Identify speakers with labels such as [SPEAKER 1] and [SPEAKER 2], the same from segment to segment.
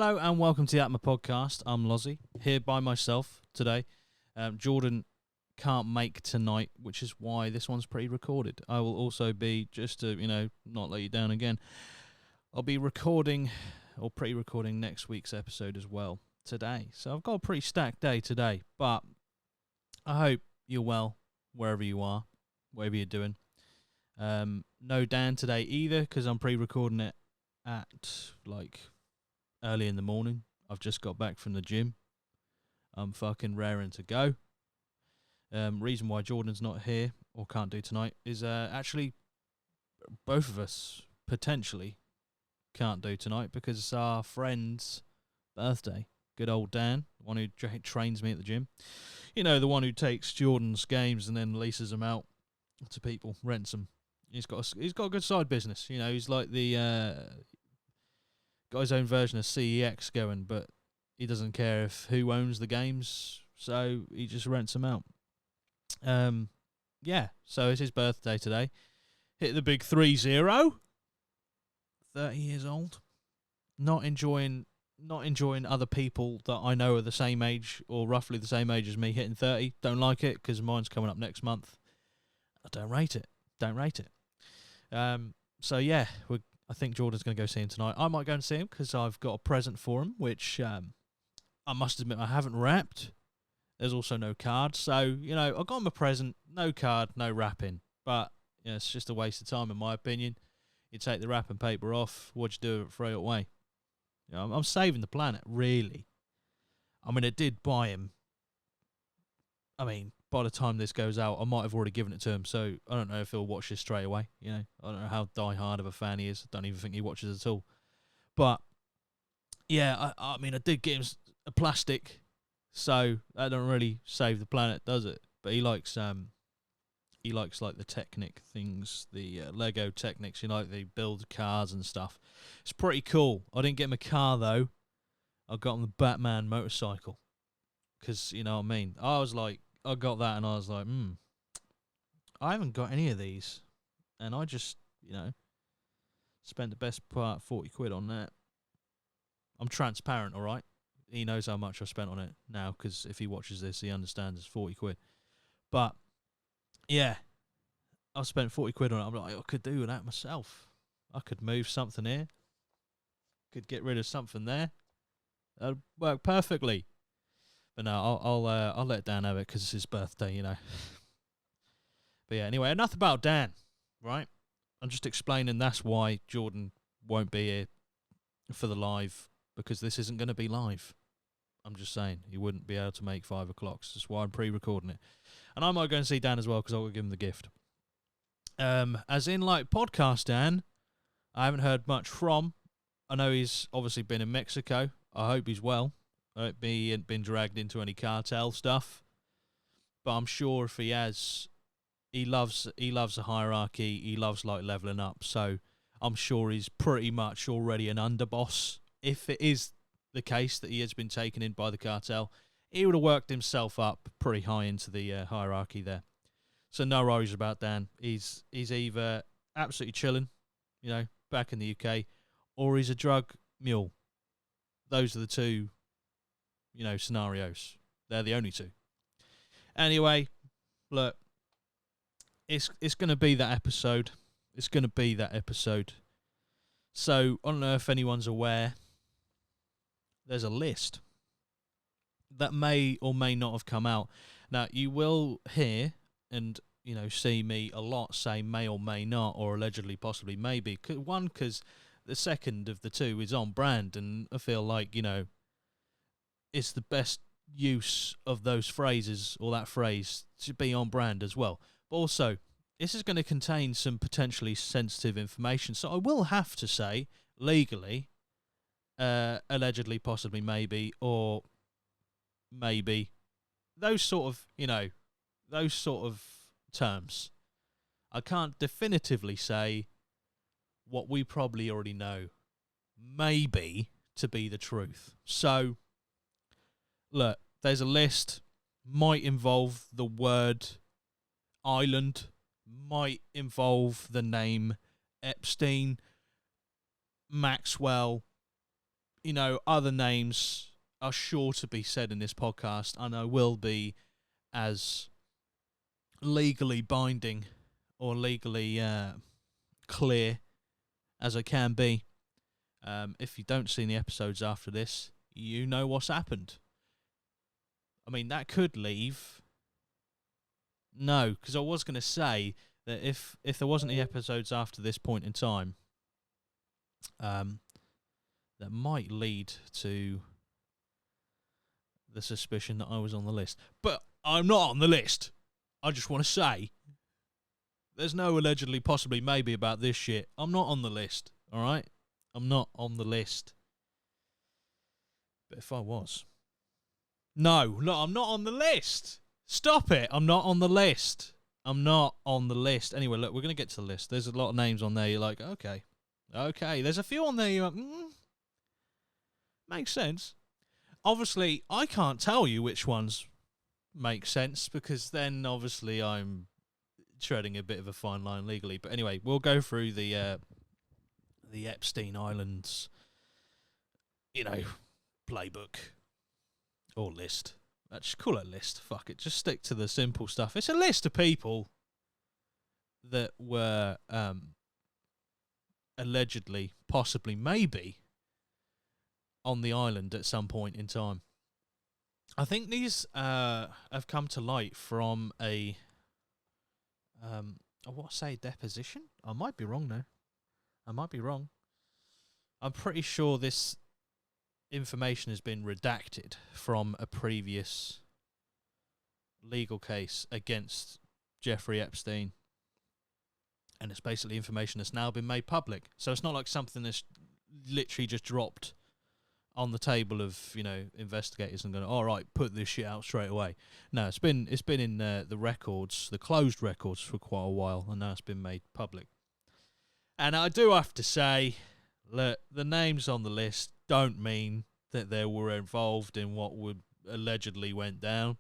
[SPEAKER 1] Hello and welcome to the APMA podcast. I'm Lozzy, here by myself today. Jordan can't make tonight, which is why this one's pre-recorded. I will also be, just to, not let you down again, I'll be recording or pre-recording next week's episode as well today. So I've got a pretty stacked day today, but I hope you're well wherever you are, whatever you're doing. No Dan today either, because I'm pre-recording it at early in the morning. I've just got back from the gym. I'm fucking raring to go. Reason why Jordan's not here or can't do tonight is actually both of us potentially can't do tonight because it's our friend's birthday. Good old Dan, the one who trains me at the gym. You know, the one who takes Jordan's games and then leases them out to people, rents them. He's got a good side business. You know, he's like the got his own version of CEX going, but he doesn't care if who owns the games, so he just rents them out. So it's his birthday today. Hit the big 30. 30 years old. Not enjoying other people that I know are the same age or roughly the same age as me hitting 30. Don't like it because mine's coming up next month. I don't rate it. I think Jordan's going to go see him tonight. I might go and see him because I've got a present for him, which I must admit I haven't wrapped. There's also no card. So, I got him a present, no card, no wrapping. But it's just a waste of time in my opinion. You take the wrapping paper off, what'd you do? Throw it away. I'm saving the planet, really. I mean, I did buy him. I mean, by the time this goes out, I might have already given it to him, so I don't know if he'll watch this straight away. I don't know how die-hard of a fan he is. I don't even think he watches at all. But, yeah, I mean, I did get him a plastic, so that don't really save the planet, does it? But he likes like the Technic things, the Lego Technics, they build cars and stuff. It's pretty cool. I didn't get him a car, though. I got him the Batman motorcycle. Because, you know what I mean? I got that and I was like, I haven't got any of these. And I just, spent the best part 40 quid on that. I'm transparent, all right? He knows how much I spent on it now, because if he watches this, he understands it's 40 quid. But, yeah, I spent 40 quid on it. I'm like, I could do that myself. I could move something here. Could get rid of something there. That'd work perfectly. But no, I'll let Dan have it because it's his birthday, But yeah, anyway, enough about Dan, right? I'm just explaining that's why Jordan won't be here for the live, because this isn't going to be live. I'm just saying, he wouldn't be able to make 5 o'clock. So that's why I'm pre-recording it. And I might go and see Dan as well because I'll give him the gift. As in, podcast Dan, I haven't heard much from. I know he's obviously been in Mexico. I hope he's well. I hope he ain't been dragged into any cartel stuff. But I'm sure if he has, he loves a hierarchy. He loves leveling up. So I'm sure he's pretty much already an underboss. If it is the case that he has been taken in by the cartel, he would have worked himself up pretty high into the hierarchy there. So no worries about Dan. He's either absolutely chilling, back in the UK, or he's a drug mule. Those are the two, scenarios. They're the only two. Anyway, look, it's going to be that episode. So, I don't know if anyone's aware, there's a list that may or may not have come out. Now, you will hear and, see me a lot say may or may not, or allegedly, possibly, maybe. One, because the second of the two is on brand, and I feel like, it's the best use of those phrases, or that phrase, to be on brand as well. But also, this is going to contain some potentially sensitive information, so I will have to say, legally, allegedly, possibly, maybe, or maybe, those sort of terms. I can't definitively say what we probably already know, maybe, to be the truth. So, look, there's a list, might involve the word island, might involve the name Epstein, Maxwell, other names are sure to be said in this podcast, and I will be as legally binding or legally clear as I can be. If you don't see the episodes after this, you know what's happened. I mean, that could leave. No, because I was going to say that if there wasn't the episodes after this point in time, that might lead to the suspicion that I was on the list. But I'm not on the list. I just want to say, there's no allegedly, possibly, maybe about this shit. I'm not on the list, all right? I'm not on the list. But if I was... No, I'm not on the list. Stop it. I'm not on the list. I'm not on the list. Anyway, look, we're going to get to the list. There's a lot of names on there. You're like, okay. There's a few on there you're like, makes sense. Obviously, I can't tell you which ones make sense because then obviously I'm treading a bit of a fine line legally. But anyway, we'll go through the Epstein Islands, playbook or list. Let's call it a list. Fuck it. Just stick to the simple stuff. It's a list of people that were allegedly, possibly, maybe on the island at some point in time. I think these have come to light from a deposition? I might be wrong now. I'm pretty sure this information has been redacted from a previous legal case against Jeffrey Epstein. And it's basically information that's now been made public. So it's not like something that's literally just dropped on the table of, investigators and going, all right, put this shit out straight away. No, it's been in the records, the closed records for quite a while, and now it's been made public. And I do have to say, look, the names on the list don't mean that they were involved in what would allegedly went down.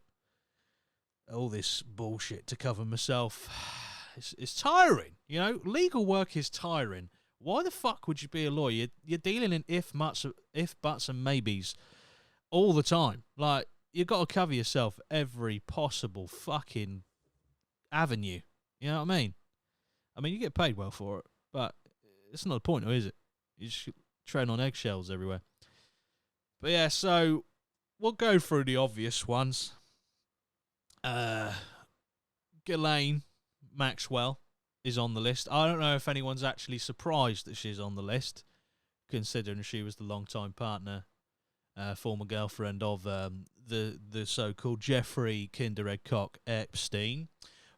[SPEAKER 1] All this bullshit to cover myself. It's tiring, Legal work is tiring. Why the fuck would you be a lawyer? You're dealing in if, buts, and maybes all the time. Like, you've got to cover yourself every possible fucking avenue. You know what I mean? You get paid well for it, but it's not the point, though, is it? You just treading on eggshells everywhere. But yeah, so we'll go through the obvious ones. Ghislaine Maxwell is on the list. I don't know if anyone's actually surprised that she's on the list, considering she was the long-time partner, former girlfriend of the so-called Jeffrey Kinder Egg Cock Epstein.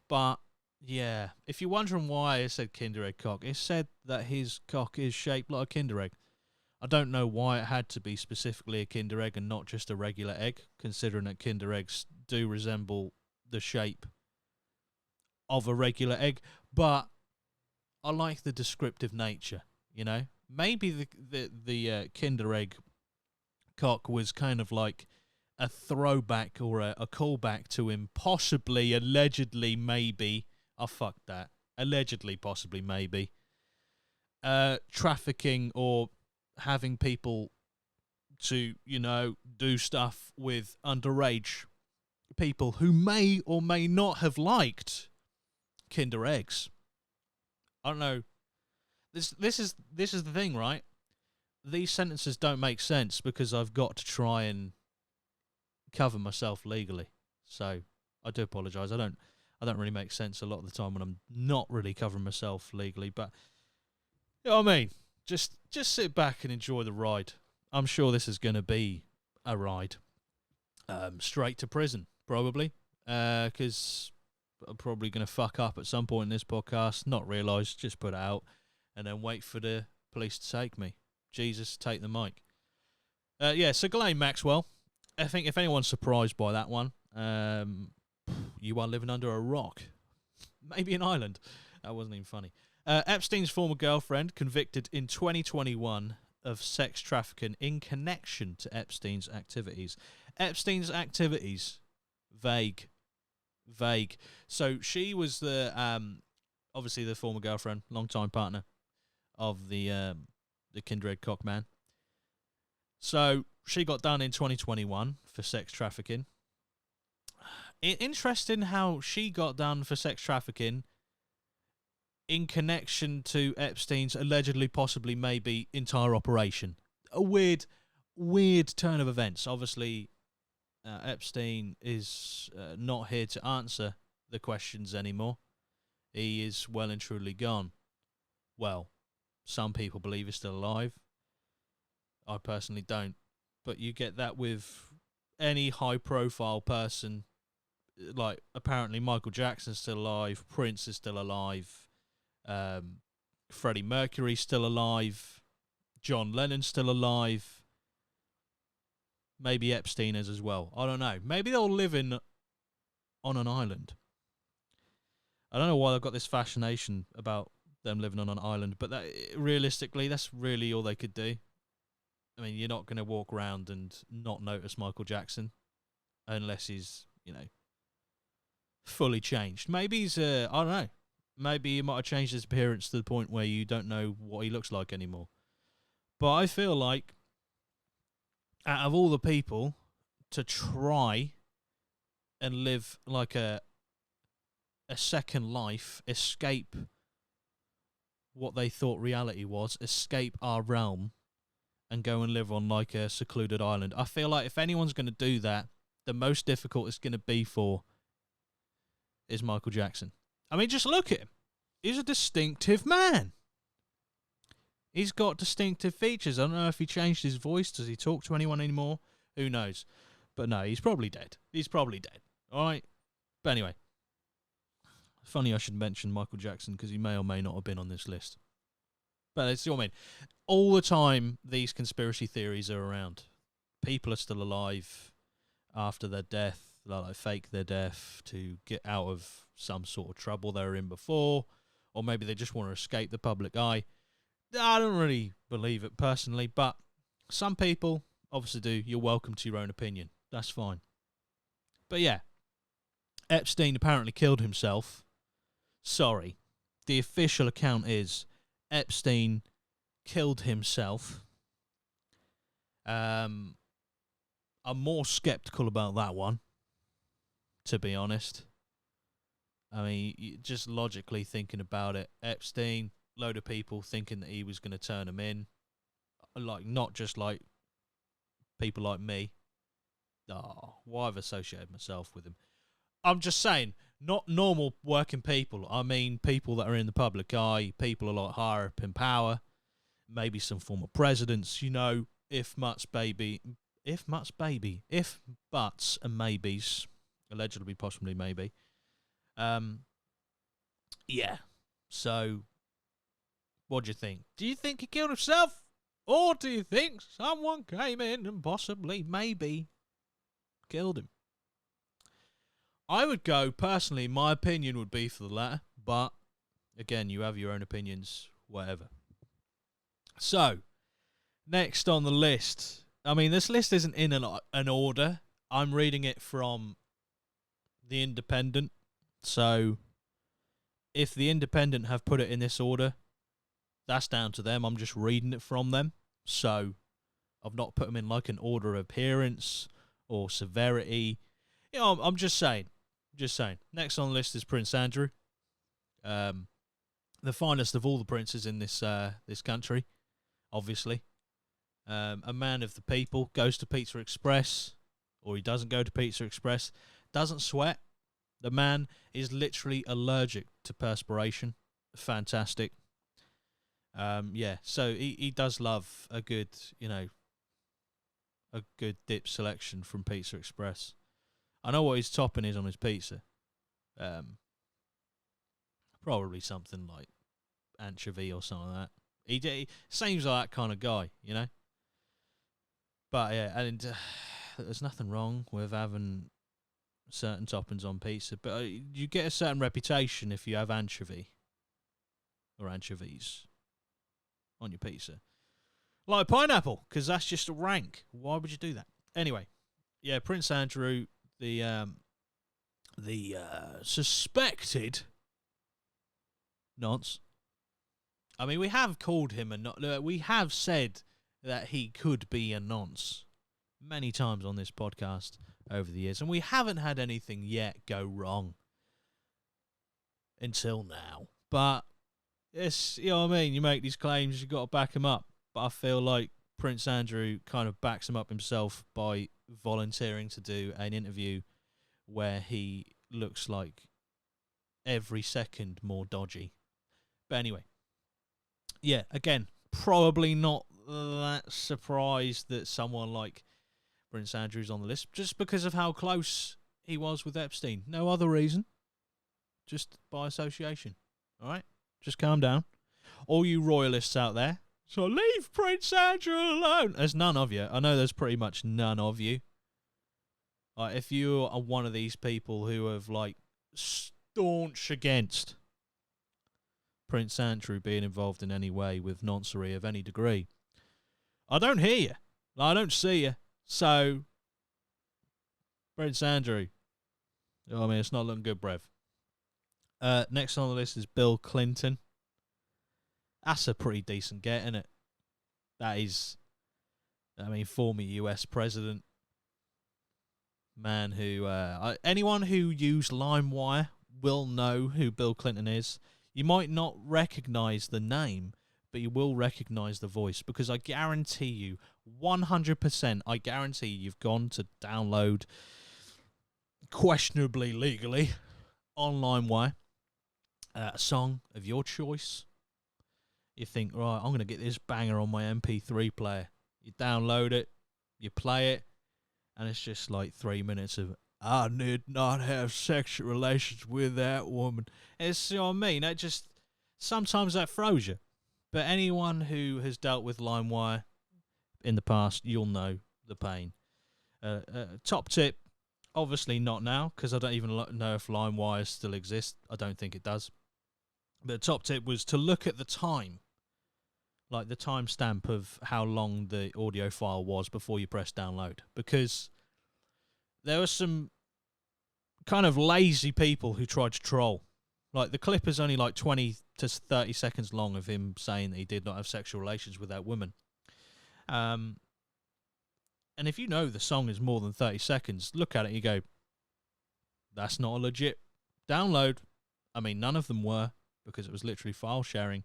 [SPEAKER 1] But yeah, if you're wondering why I said Kinder Egg Cock, it said that his cock is shaped like a Kinder Egg. I don't know why it had to be specifically a Kinder Egg and not just a regular egg, considering that Kinder Eggs do resemble the shape of a regular egg, but I like the descriptive nature, Maybe the Kinder Egg cock was kind of like a throwback or a callback to him possibly, allegedly, maybe, allegedly, possibly, maybe, trafficking or having people to, do stuff with underage people who may or may not have liked Kinder Eggs. I don't know. This is the thing, right? These sentences don't make sense because I've got to try and cover myself legally. So I do apologise. I don't really make sense a lot of the time when I'm not really covering myself legally. But you know what I mean? Just sit back and enjoy the ride. I'm sure this is going to be a ride. Straight to prison, probably. Because I'm probably going to fuck up at some point in this podcast, not realise, just put it out, and then wait for the police to take me. Jesus, take the mic. So Ghislaine Maxwell, I think if anyone's surprised by that one, you are living under a rock. Maybe an island. That wasn't even funny. Epstein's former girlfriend, convicted in 2021 of sex trafficking in connection to Epstein's activities. Epstein's activities, vague. So she was the obviously the former girlfriend, long-time partner of the Kinder Egg Cock man. So she got done in 2021 for sex trafficking. Interesting how she got done for sex trafficking in connection to Epstein's allegedly, possibly, maybe entire operation. A weird turn of events. Obviously, Epstein is not here to answer the questions anymore. He is well and truly gone. Well, some people believe he's still alive. I personally don't. But you get that with any high-profile person. Like, apparently Michael Jackson's still alive, Prince is still alive, Freddie Mercury's still alive, John Lennon's still alive, maybe Epstein is as well. I don't know. Maybe they'll live on an island. I don't know why they've got this fascination about them living on an island, but realistically, that's really all they could do. I mean, you're not going to walk around and not notice Michael Jackson unless he's, fully changed. Maybe he's, I don't know. Maybe he might have changed his appearance to the point where you don't know what he looks like anymore. But I feel like, out of all the people to try and live like a second life, escape what they thought reality was, escape our realm, and go and live on like a secluded island. I feel like if anyone's going to do that, the most difficult it's going to be for is Michael Jackson. I mean, just look at him. He's a distinctive man. He's got distinctive features. I don't know if he changed his voice. Does he talk to anyone anymore? Who knows? But no, he's probably dead. All right? But anyway. Funny I should mention Michael Jackson because he may or may not have been on this list. But that's what I mean. All the time, these conspiracy theories are around. People are still alive after their death. They like fake their death to get out of some sort of trouble they were in before. Or maybe they just want to escape the public eye. I don't really believe it personally, but some people obviously do. You're welcome to your own opinion. That's fine. But yeah, Epstein apparently killed himself. Sorry. The official account is Epstein killed himself. I'm more skeptical about that one, to be honest. I mean, just logically thinking about it, Epstein, load of people thinking that he was going to turn them in, like not just like people like me. Why have I associated myself with him? I'm just saying, not normal working people. I mean, people that are in the public eye, people a lot higher up in power, maybe some former presidents. If buts and maybes, allegedly, possibly, maybe. Yeah. So, what do you think? Do you think he killed himself? Or do you think someone came in and possibly, maybe, killed him? I would go, personally, my opinion would be for the latter. But, again, you have your own opinions, whatever. So, next on the list. I mean, this list isn't in an order. I'm reading it from The Independent. So, if The Independent have put it in this order, that's down to them. I'm just reading it from them. So, I've not put them in like an order of appearance or severity. I'm just saying. Next on the list is Prince Andrew. The finest of all the princes in this country, obviously. A man of the people, goes to Pizza Express, or he doesn't go to Pizza Express, doesn't sweat. The man is literally allergic to perspiration. Fantastic. Yeah, so he does love a good, a good dip selection from Pizza Express. I know what his topping is on his pizza. Probably something like anchovy or something like that. He seems like that kind of guy, But yeah, and there's nothing wrong with having certain toppings on pizza, but you get a certain reputation if you have anchovy or anchovies on your pizza. Like pineapple, because that's just rank. Why would you do that? Anyway, yeah, Prince Andrew, the suspected nonce. I mean, we have called him we have said that he could be a nonce many times on this podcast over the years, and we haven't had anything yet go wrong until now. But it's, you know what I mean, you make these claims, you got to back them up. But I feel like Prince Andrew kind of backs him up himself by volunteering to do an interview where he looks like every second more dodgy. But anyway, yeah, again, probably not that surprised that someone like Prince Andrew's on the list, just because of how close he was with Epstein. No other reason, just by association. All right, just calm down. All you royalists out there, so leave Prince Andrew alone. There's none of you. I know there's pretty much none of you. If you are one of these people who have, like, staunch against Prince Andrew being involved in any way with noncery of any degree, I don't hear you. I don't see you. So, Prince Andrew, I mean, it's not looking good, Brev. Next on the list is Bill Clinton. That's a pretty decent get, isn't it? That is, I mean, former US president. Man who, anyone who used LimeWire will know who Bill Clinton is. You might not recognize the name, but you will recognize the voice, because I guarantee you, 100%, I guarantee you've gone to download, questionably legally, on LimeWire, a song of your choice. You think, right, I'm going to get this banger on my MP3 player. You download it, you play it, and it's just like 3 minutes of, I did not have sexual relations with that woman. It's, you know what I mean? That just, sometimes that throws you. But anyone who has dealt with LimeWire in the past, you'll know the pain. Top tip, obviously not now, because I don't even know if LimeWire still exists. I don't think it does. But the top tip was to look at the time, like the timestamp of how long the audio file was before you press download, because there were some kind of lazy people who tried to troll. Like, the clip is only like 20 to 30 seconds long of him saying that he did not have sexual relations with that woman. And if you know the song is more than 30 seconds, look at it and you go, that's not a legit download. I mean, none of them were, because it was literally file sharing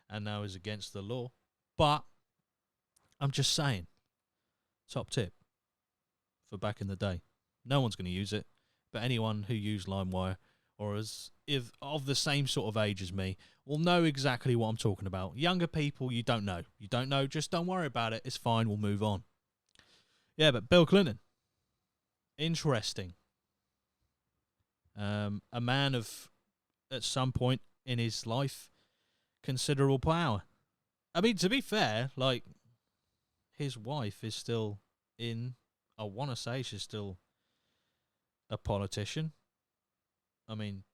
[SPEAKER 1] and now is against the law. But I'm just saying, top tip for back in the day. No one's going to use it, but anyone who used LimeWire or is if of the same sort of age as me will know exactly what I'm talking about. Younger people, you don't know. You don't know, just don't worry about it. It's fine, we'll move on. Yeah, but Bill Clinton, interesting. A man of, at some point in his life, considerable power. I mean, to be fair, like, his wife is still I want to say she's still a politician. I mean,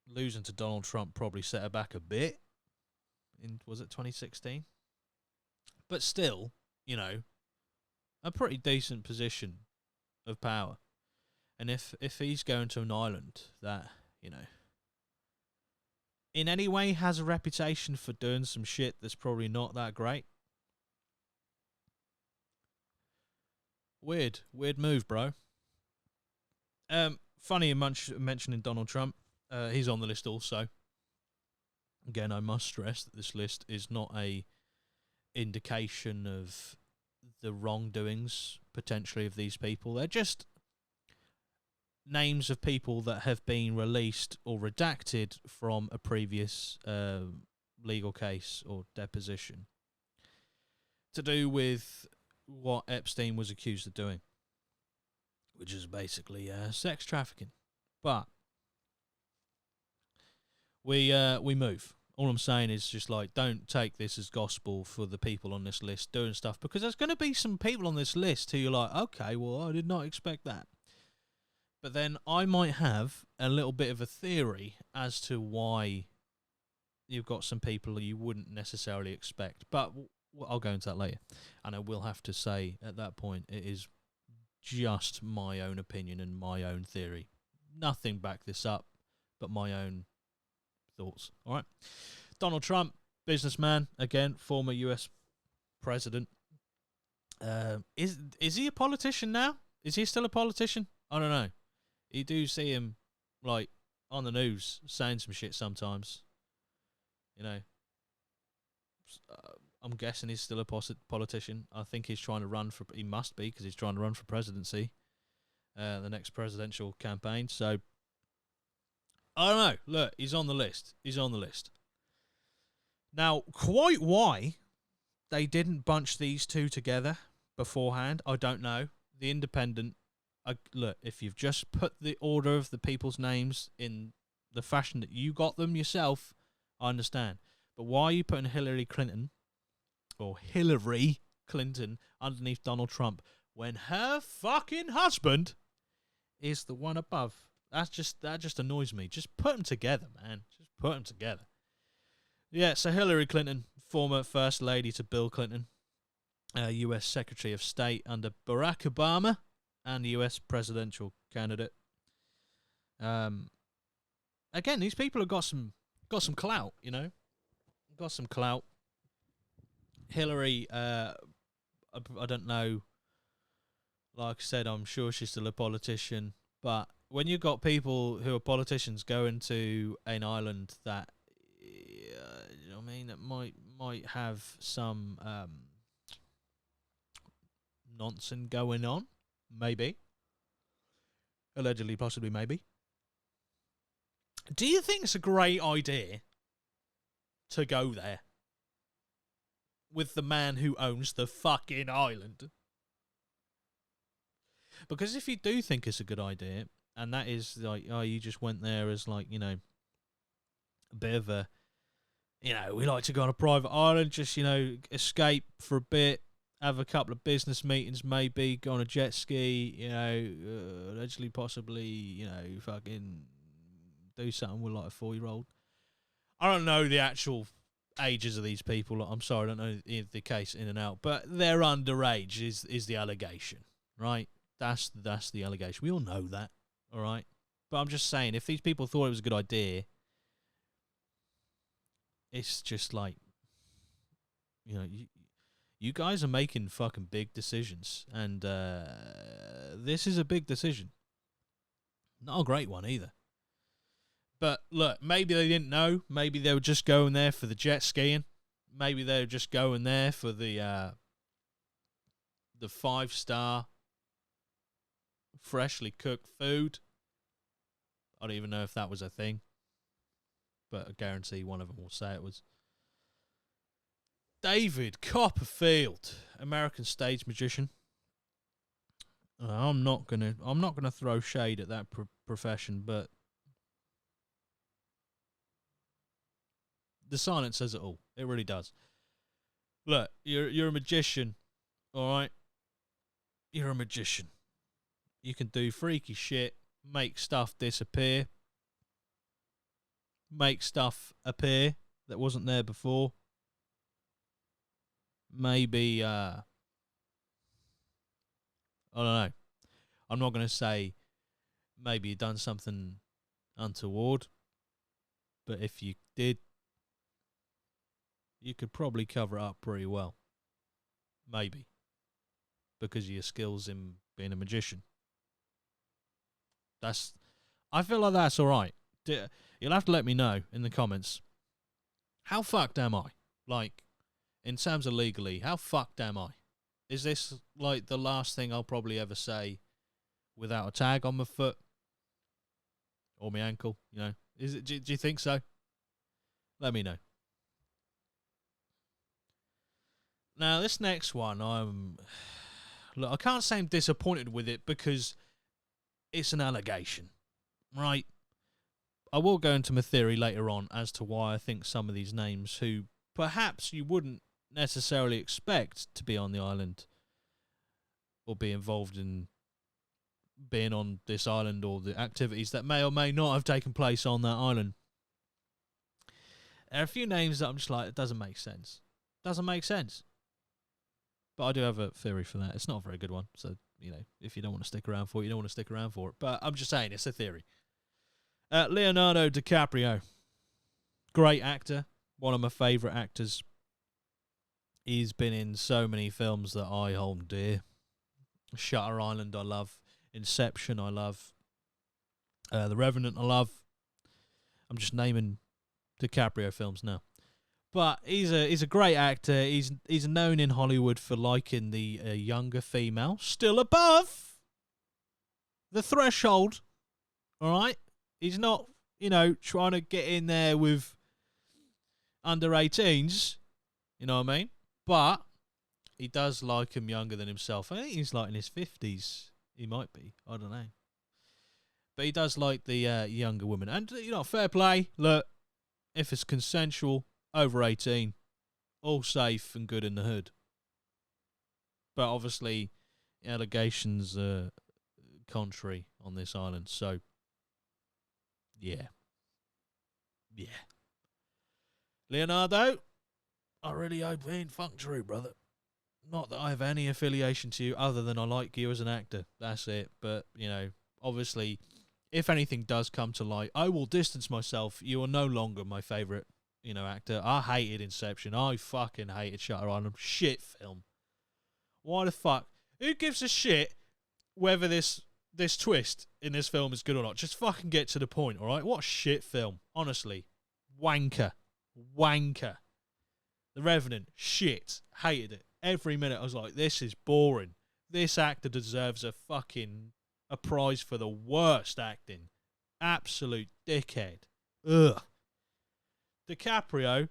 [SPEAKER 1] losing to Donald Trump probably set her back a bit. Was it 2016? But still, you know, a pretty decent position of power. And if he's going to an island that, you know, in any way has a reputation for doing some shit that's probably not that great. Weird move, bro. Funny mentioning Donald Trump. He's on the list also. Again, I must stress that this list is not a indication of the wrongdoings potentially of these people. They're just names of people that have been released or redacted from a previous legal case or deposition to do with what Epstein was accused of doing, which is basically sex trafficking. But we move. All I'm saying is just, like, don't take this as gospel for the people on this list doing stuff, because there's going to be some people on this list who you're like, okay, well, I did not expect that. But then I might have a little bit of a theory as to why you've got some people you wouldn't necessarily expect. But I'll go into that later. And I will have to say at that point, it is just my own opinion and my own theory. Nothing back this up, but my own thoughts. All right. Donald Trump, businessman, again, former US president. Is he a politician now? Is he still a politician? I don't know. You do see him like on the news saying some shit sometimes. You know, I'm guessing he's still a politician. I think he's trying to run for. He must be because he's trying to run for presidency. The next presidential campaign. So I don't know. Look, he's on the list. He's on the list. Now, quite why they didn't bunch these two together beforehand, I don't know. The Independent, look, if you've just put the order of the people's names in the fashion that you got them yourself, I understand. But why are you putting Hillary Clinton underneath Donald Trump when her fucking husband is the one above? That just annoys me. Just put them together, man. Just put them together. Yeah, so Hillary Clinton, former First Lady to Bill Clinton, U.S. Secretary of State under Barack Obama, and the U.S. presidential candidate. Again, these people have got some clout, you know. Got some clout. Hillary, I don't know. Like I said, I'm sure she's still a politician. But when you've got people who are politicians going to an island that, you know what I mean, that might have some nonsense going on, maybe. Allegedly, possibly, maybe. Do you think it's a great idea to go there with the man who owns the fucking island? Because if you do think it's a good idea, and that is like, oh, you just went there as like, you know, a bit of a, you know, we like to go on a private island, just, you know, escape for a bit, have a couple of business meetings, maybe go on a jet ski, you know, allegedly, possibly, you know, fucking do something with like a 4-year-old. I don't know the actual ages of these people. I'm sorry, I don't know the case in and out, but they're underage is the allegation, right? That's the allegation. We all know that, all right? But I'm just saying, if these people thought it was a good idea, it's just like, you know, you guys are making fucking big decisions, and this is a big decision. Not a great one either. But look, maybe they didn't know. Maybe they were just going there for the jet skiing. Maybe they were just going there for the 5-star freshly cooked food. I don't even know if that was a thing, but I guarantee one of them will say it was. David Copperfield, American stage magician. I'm not gonna throw shade at that profession, but the silence says it all. It really does. Look, you're a magician, all right? You're a magician. You can do freaky shit, make stuff disappear, make stuff appear that wasn't there before. Maybe, I don't know. I'm not going to say maybe you done something untoward, but if you did, you could probably cover it up pretty well. Maybe. Because of your skills in being a magician. I feel like that's alright. You'll have to let me know in the comments. How fucked am I? Like, in terms of legally, how fucked am I? Is this like the last thing I'll probably ever say without a tag on my foot? Or my ankle, you know? Is it? Do you think so? Let me know. Now, this next one, look, I can't say I'm disappointed with it because it's an allegation, right? I will go into my theory later on as to why I think some of these names who perhaps you wouldn't necessarily expect to be on the island or be involved in being on this island or the activities that may or may not have taken place on that island. There are a few names that I'm just like, it doesn't make sense. Doesn't make sense. But I do have a theory for that. It's not a very good one. So, you know, if you don't want to stick around for it, you don't want to stick around for it. But I'm just saying, it's a theory. Leonardo DiCaprio. Great actor. One of my favourite actors. He's been in so many films that I hold dear. Shutter Island, I love. Inception, I love. The Revenant, I love. I'm just naming DiCaprio films now. But he's a great actor. He's known in Hollywood for liking the younger female, still above the threshold. All right, he's not trying to get in there with under 18s. You know what I mean? But he does like him younger than himself. I think he's like in his 50s. He might be. I don't know. But he does like the younger women. And, fair play. Look, if it's consensual, over 18, all safe and good in the hood. But obviously, allegations are contrary on this island. So, yeah. Yeah. Leonardo, I really hope it ain't fuck true, brother. Not that I have any affiliation to you other than I like you as an actor. That's it. But, obviously, if anything does come to light, I will distance myself. You are no longer my favourite, actor. I hated Inception. I fucking hated Shutter Island. Shit film. Why the fuck? Who gives a shit whether this twist in this film is good or not? Just fucking get to the point, alright? What a shit film. Honestly. Wanker. The Revenant. Shit. Hated it. Every minute I was like, this is boring. This actor deserves a prize for the worst acting. Absolute dickhead. Ugh. DiCaprio,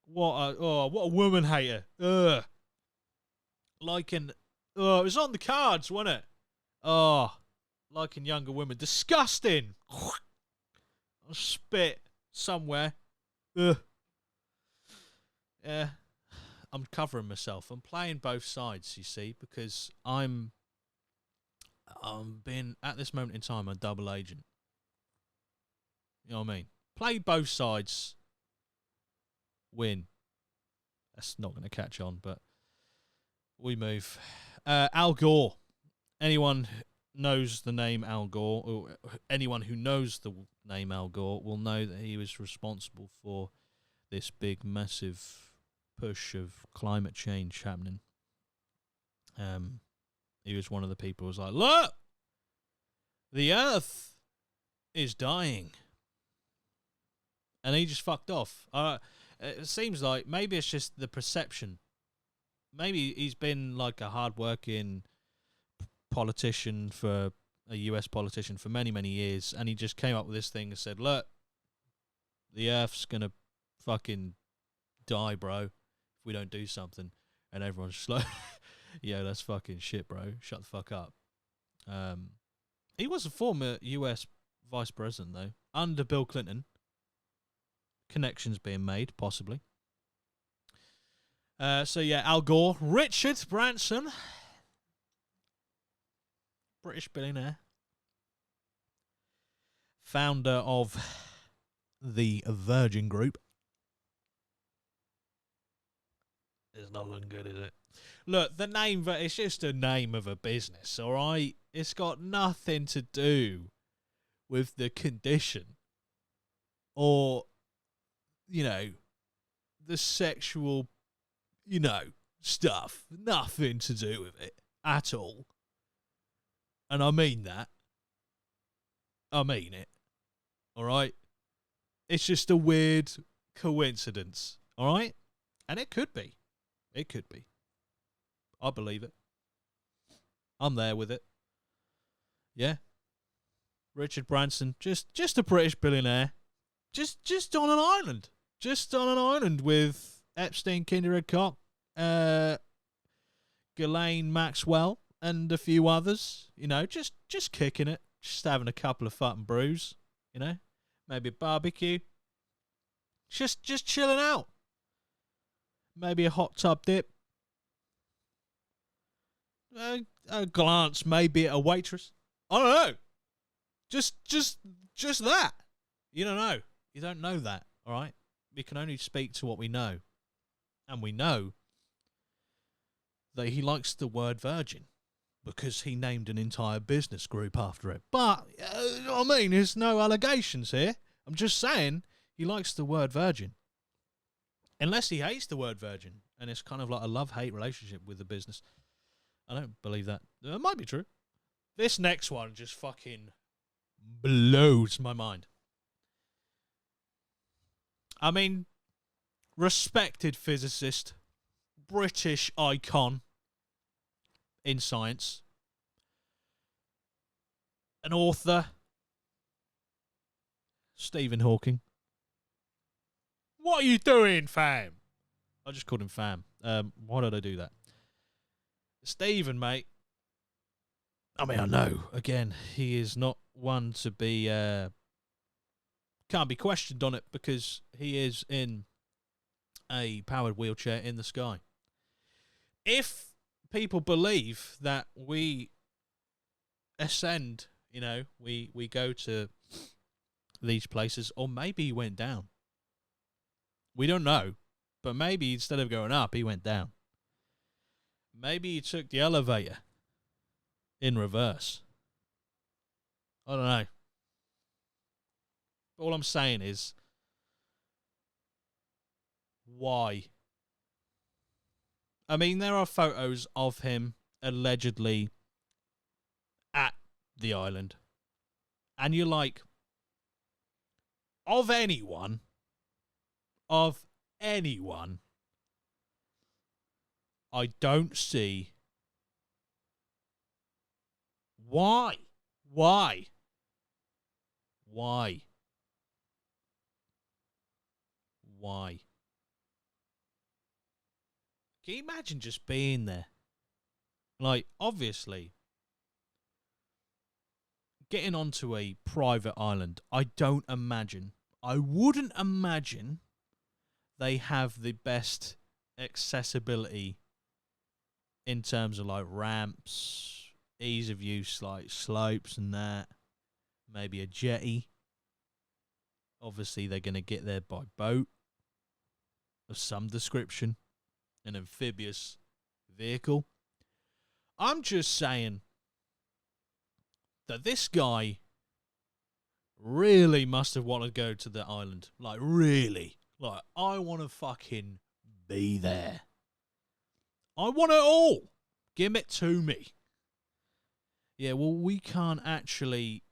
[SPEAKER 1] what a woman hater. Ugh. It was on the cards, wasn't it? Liking younger women. Disgusting. I'll spit somewhere. Ugh. Yeah. I'm covering myself. I'm playing both sides, you see, because I'm being, at this moment in time, a double agent. You know what I mean? Play both sides. Win. That's not going to catch on, but we move. Al Gore. Anyone knows the name Al Gore, or anyone who knows the name Al Gore will know that he was responsible for this big, massive push of climate change happening. He was one of the people who was like, look, the Earth is dying. And he just fucked off. It seems like maybe it's just the perception. Maybe he's been like a hard-working politician a US politician for many, many years, and he just came up with this thing and said, look, the Earth's going to fucking die, bro, if we don't do something. And everyone's just like, yeah, that's fucking shit, bro. Shut the fuck up. He was a former US vice president, though, under Bill Clinton. Connections being made, possibly. So, yeah, Al Gore. Richard Branson. British billionaire. Founder of the Virgin Group. It's not looking good, is it? Look, the name, it's just a name of a business, all right? It's got nothing to do with the condition or, the sexual, stuff. Nothing to do with it at all. And I mean that. I mean it. All right? It's just a weird coincidence, all right? And it could be. It could be. I believe it. I'm there with it. Yeah. Richard Branson, just a British billionaire. Just on an island. Just on an island with Epstein, Kindered Cock, Ghislaine Maxwell, and a few others. Just kicking it. Just having a couple of fucking brews. Maybe a barbecue. Just chilling out. Maybe a hot tub dip. A glance maybe at a waitress. I don't know. Just that. You don't know. You don't know that, all right? We can only speak to what we know. And we know that he likes the word virgin because he named an entire business group after it. But, there's no allegations here. I'm just saying he likes the word virgin. Unless he hates the word virgin and it's kind of like a love-hate relationship with the business. I don't believe that. It might be true. This next one just fucking blows my mind. I mean, respected physicist, British icon in science, an author, Stephen Hawking. What are you doing, fam? I just called him fam. Why did I do that? Stephen, mate. I mean, I know, again, he is not one to be, can't be questioned on it because he is in a powered wheelchair in the sky. If people believe that we ascend, you know, we go to these places, or maybe he went down. We don't know, but maybe instead of going up, he went down. Maybe he took the elevator in reverse. I don't know. All I'm saying is, why? I mean, there are photos of him allegedly at the island. And you're like, of anyone, I don't see why. Why? Can you imagine just being there? Like, obviously, getting onto a private island, I wouldn't imagine they have the best accessibility in terms of like ramps, ease of use, like slopes and that. Maybe a jetty. Obviously, they're going to get there by boat of some description, an amphibious vehicle. I'm just saying that this guy really must have wanted to go to the island. Like, really. Like, I want to fucking be there. I want it all. Give it to me. Yeah, well, we can't actually,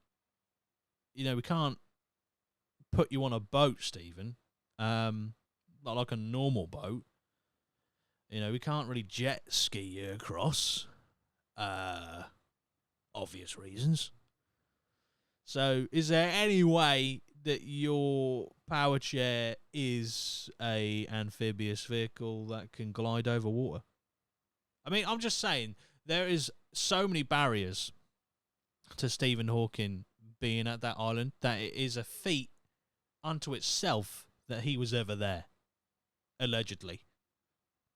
[SPEAKER 1] we can't put you on a boat, Stephen. Not like a normal boat. We can't really jet ski you across. Obvious reasons. So, is there any way that your power chair is a amphibious vehicle that can glide over water? I mean, I'm just saying, there is so many barriers to Stephen Hawking being at that island that it is a feat unto itself that he was ever there. Allegedly.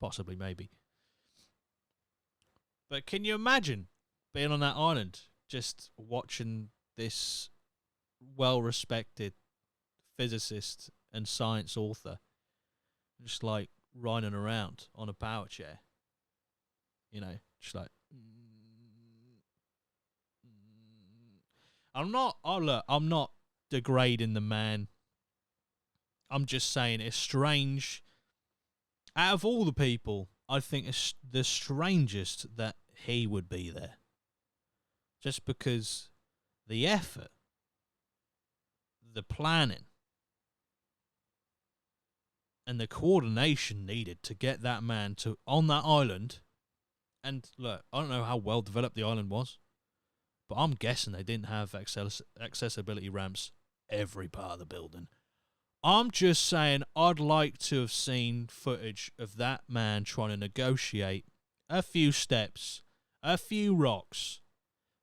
[SPEAKER 1] Possibly, maybe. But can you imagine being on that island, just watching this well-respected physicist and science author just like riding around on a power chair? Just like... I'm not degrading the man. I'm just saying it's strange. Out of all the people, I think it's the strangest that he would be there. Just because the effort, the planning, and the coordination needed to get that man to on that island. And look, I don't know how well developed the island was, but I'm guessing they didn't have accessibility ramps every part of the building. I'm just saying I'd like to have seen footage of that man trying to negotiate a few steps, a few rocks,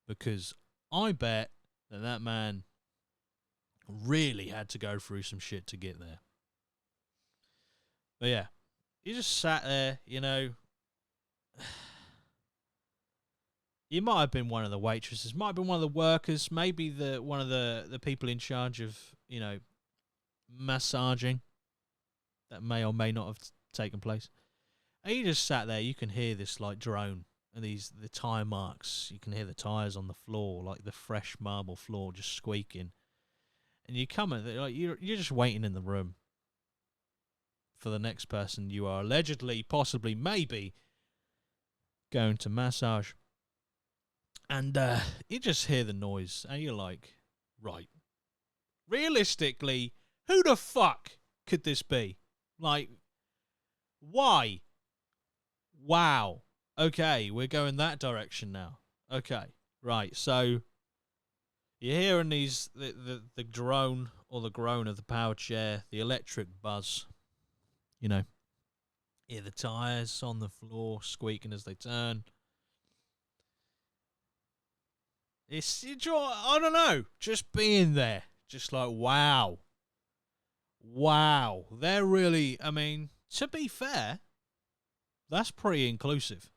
[SPEAKER 1] because I bet that man really had to go through some shit to get there. But yeah, he just sat there, You might have been one of the waitresses, might have been one of the workers, maybe one of the people in charge of, massaging. That may or may not have taken place. And you just sat there, you can hear this like drone and the tyre marks. You can hear the tyres on the floor, like the fresh marble floor just squeaking. And you come in, like you're just waiting in the room for the next person you are allegedly, possibly, maybe going to massage. And you just hear the noise, and you're like, right. Realistically, who the fuck could this be? Like, why? Wow. Okay, we're going that direction now. Okay, right. So you're hearing the drone or the groan of the power chair, the electric buzz. You know, hear the tires on the floor squeaking as they turn. I don't know, just being there, just like, wow. They're really, I mean, to be fair, that's pretty inclusive.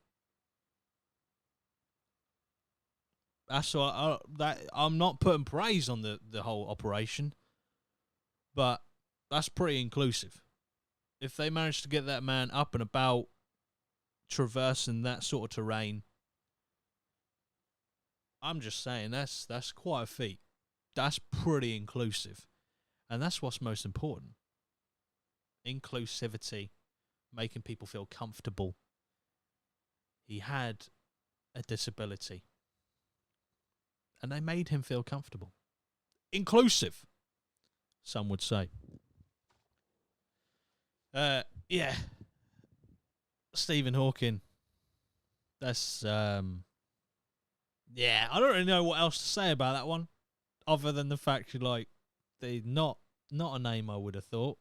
[SPEAKER 1] That's what I'm not putting praise on the whole operation, but that's pretty inclusive. If they manage to get that man up and about, traversing that sort of terrain, I'm just saying that's quite a feat. That's pretty inclusive, and that's what's most important. Inclusivity, making people feel comfortable. He had a disability, and they made him feel comfortable. Inclusive, some would say. Yeah. Stephen Hawking. That's yeah, I don't really know what else to say about that one, other than the fact you're like, they not a name I would have thought.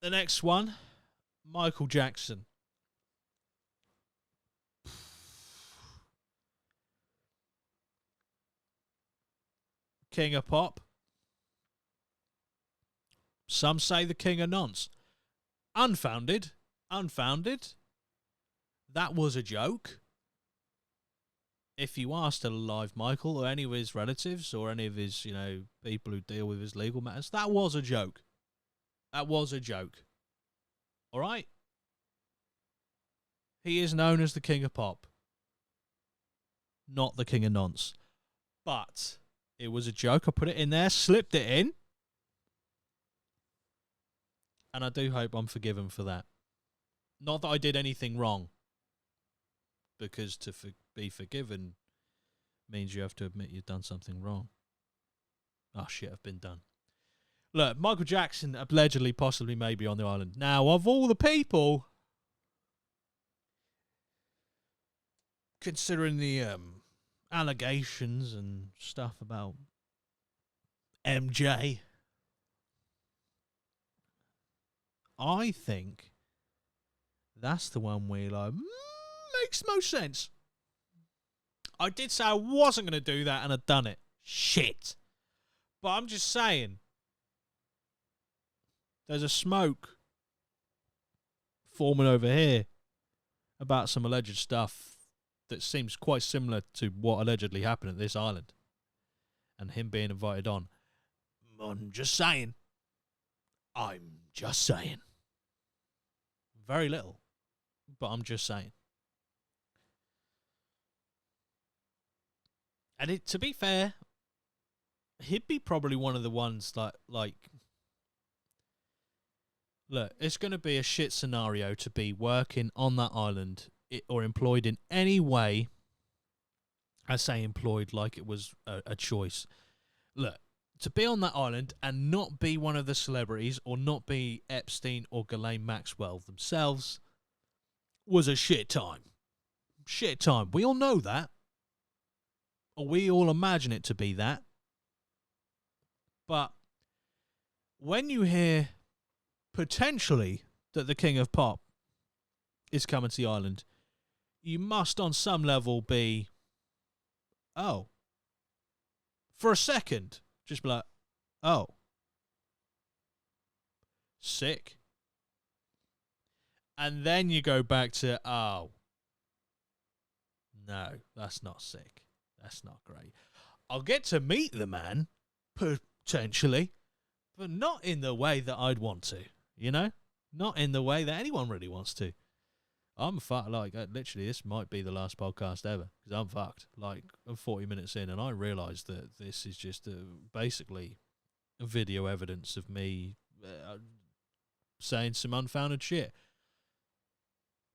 [SPEAKER 1] The next one, Michael Jackson. King of pop. Some say the king of nonce. Unfounded. That was a joke. If you asked a live Michael or any of his relatives or any of his, people who deal with his legal matters, that was a joke. All right? He is known as the king of pop, not the king of nonce. But it was a joke. I put it in there, slipped it in. And I do hope I'm forgiven for that. Not that I did anything wrong. Because to be forgiven means you have to admit you've done something wrong. Oh, shit, I've been done. Look, Michael Jackson allegedly, possibly, maybe on the island. Now, of all the people, considering the allegations and stuff about MJ, I think that's the one where like, makes most sense. I did say I wasn't going to do that and I'd done it. Shit. But I'm just saying, there's a smoke forming over here about some alleged stuff that seems quite similar to what allegedly happened at this island and him being invited on. I'm just saying. Very little, but I'm just saying. And to be fair, he'd be probably one of the ones like look, it's going to be a shit scenario to be working on that island or employed in any way. I say employed like it was a choice. Look, to be on that island and not be one of the celebrities or not be Epstein or Ghislaine Maxwell themselves was a shit time. Shit time. We all know that. Or we all imagine it to be that. But when you hear potentially that the king of pop is coming to the island, you must on some level be, oh. For a second, just be like, oh. Sick. And then you go back to, oh. No, that's not sick. That's not great. I'll get to meet the man, potentially, but not in the way that I'd want to, Not in the way that anyone really wants to. I'm fucked. Like, literally, this might be the last podcast ever, because I'm fucked. Like, I'm 40 minutes in, and I realise that this is just basically video evidence of me saying some unfounded shit.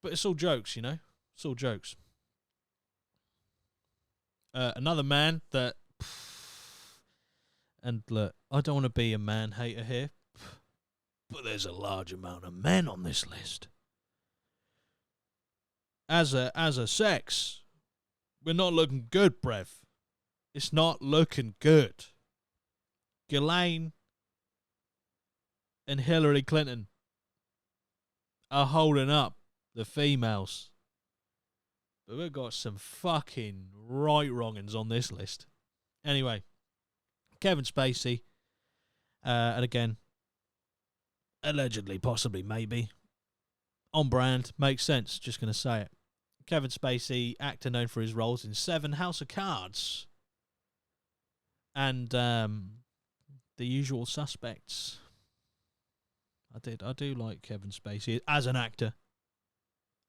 [SPEAKER 1] But it's all jokes, you know? It's all jokes. Another man that... And look, I don't want to be a man hater here, but there's a large amount of men on this list. As a sex, we're not looking good, Brev. It's not looking good. Ghislaine and Hillary Clinton are holding up the females. But we've got some fucking right wrongins on this list. Anyway, Kevin Spacey, and again, allegedly, possibly, maybe, on brand, makes sense, just going to say it. Kevin Spacey, actor known for his roles in Seven, House of Cards, and The Usual Suspects. I do like Kevin Spacey as an actor,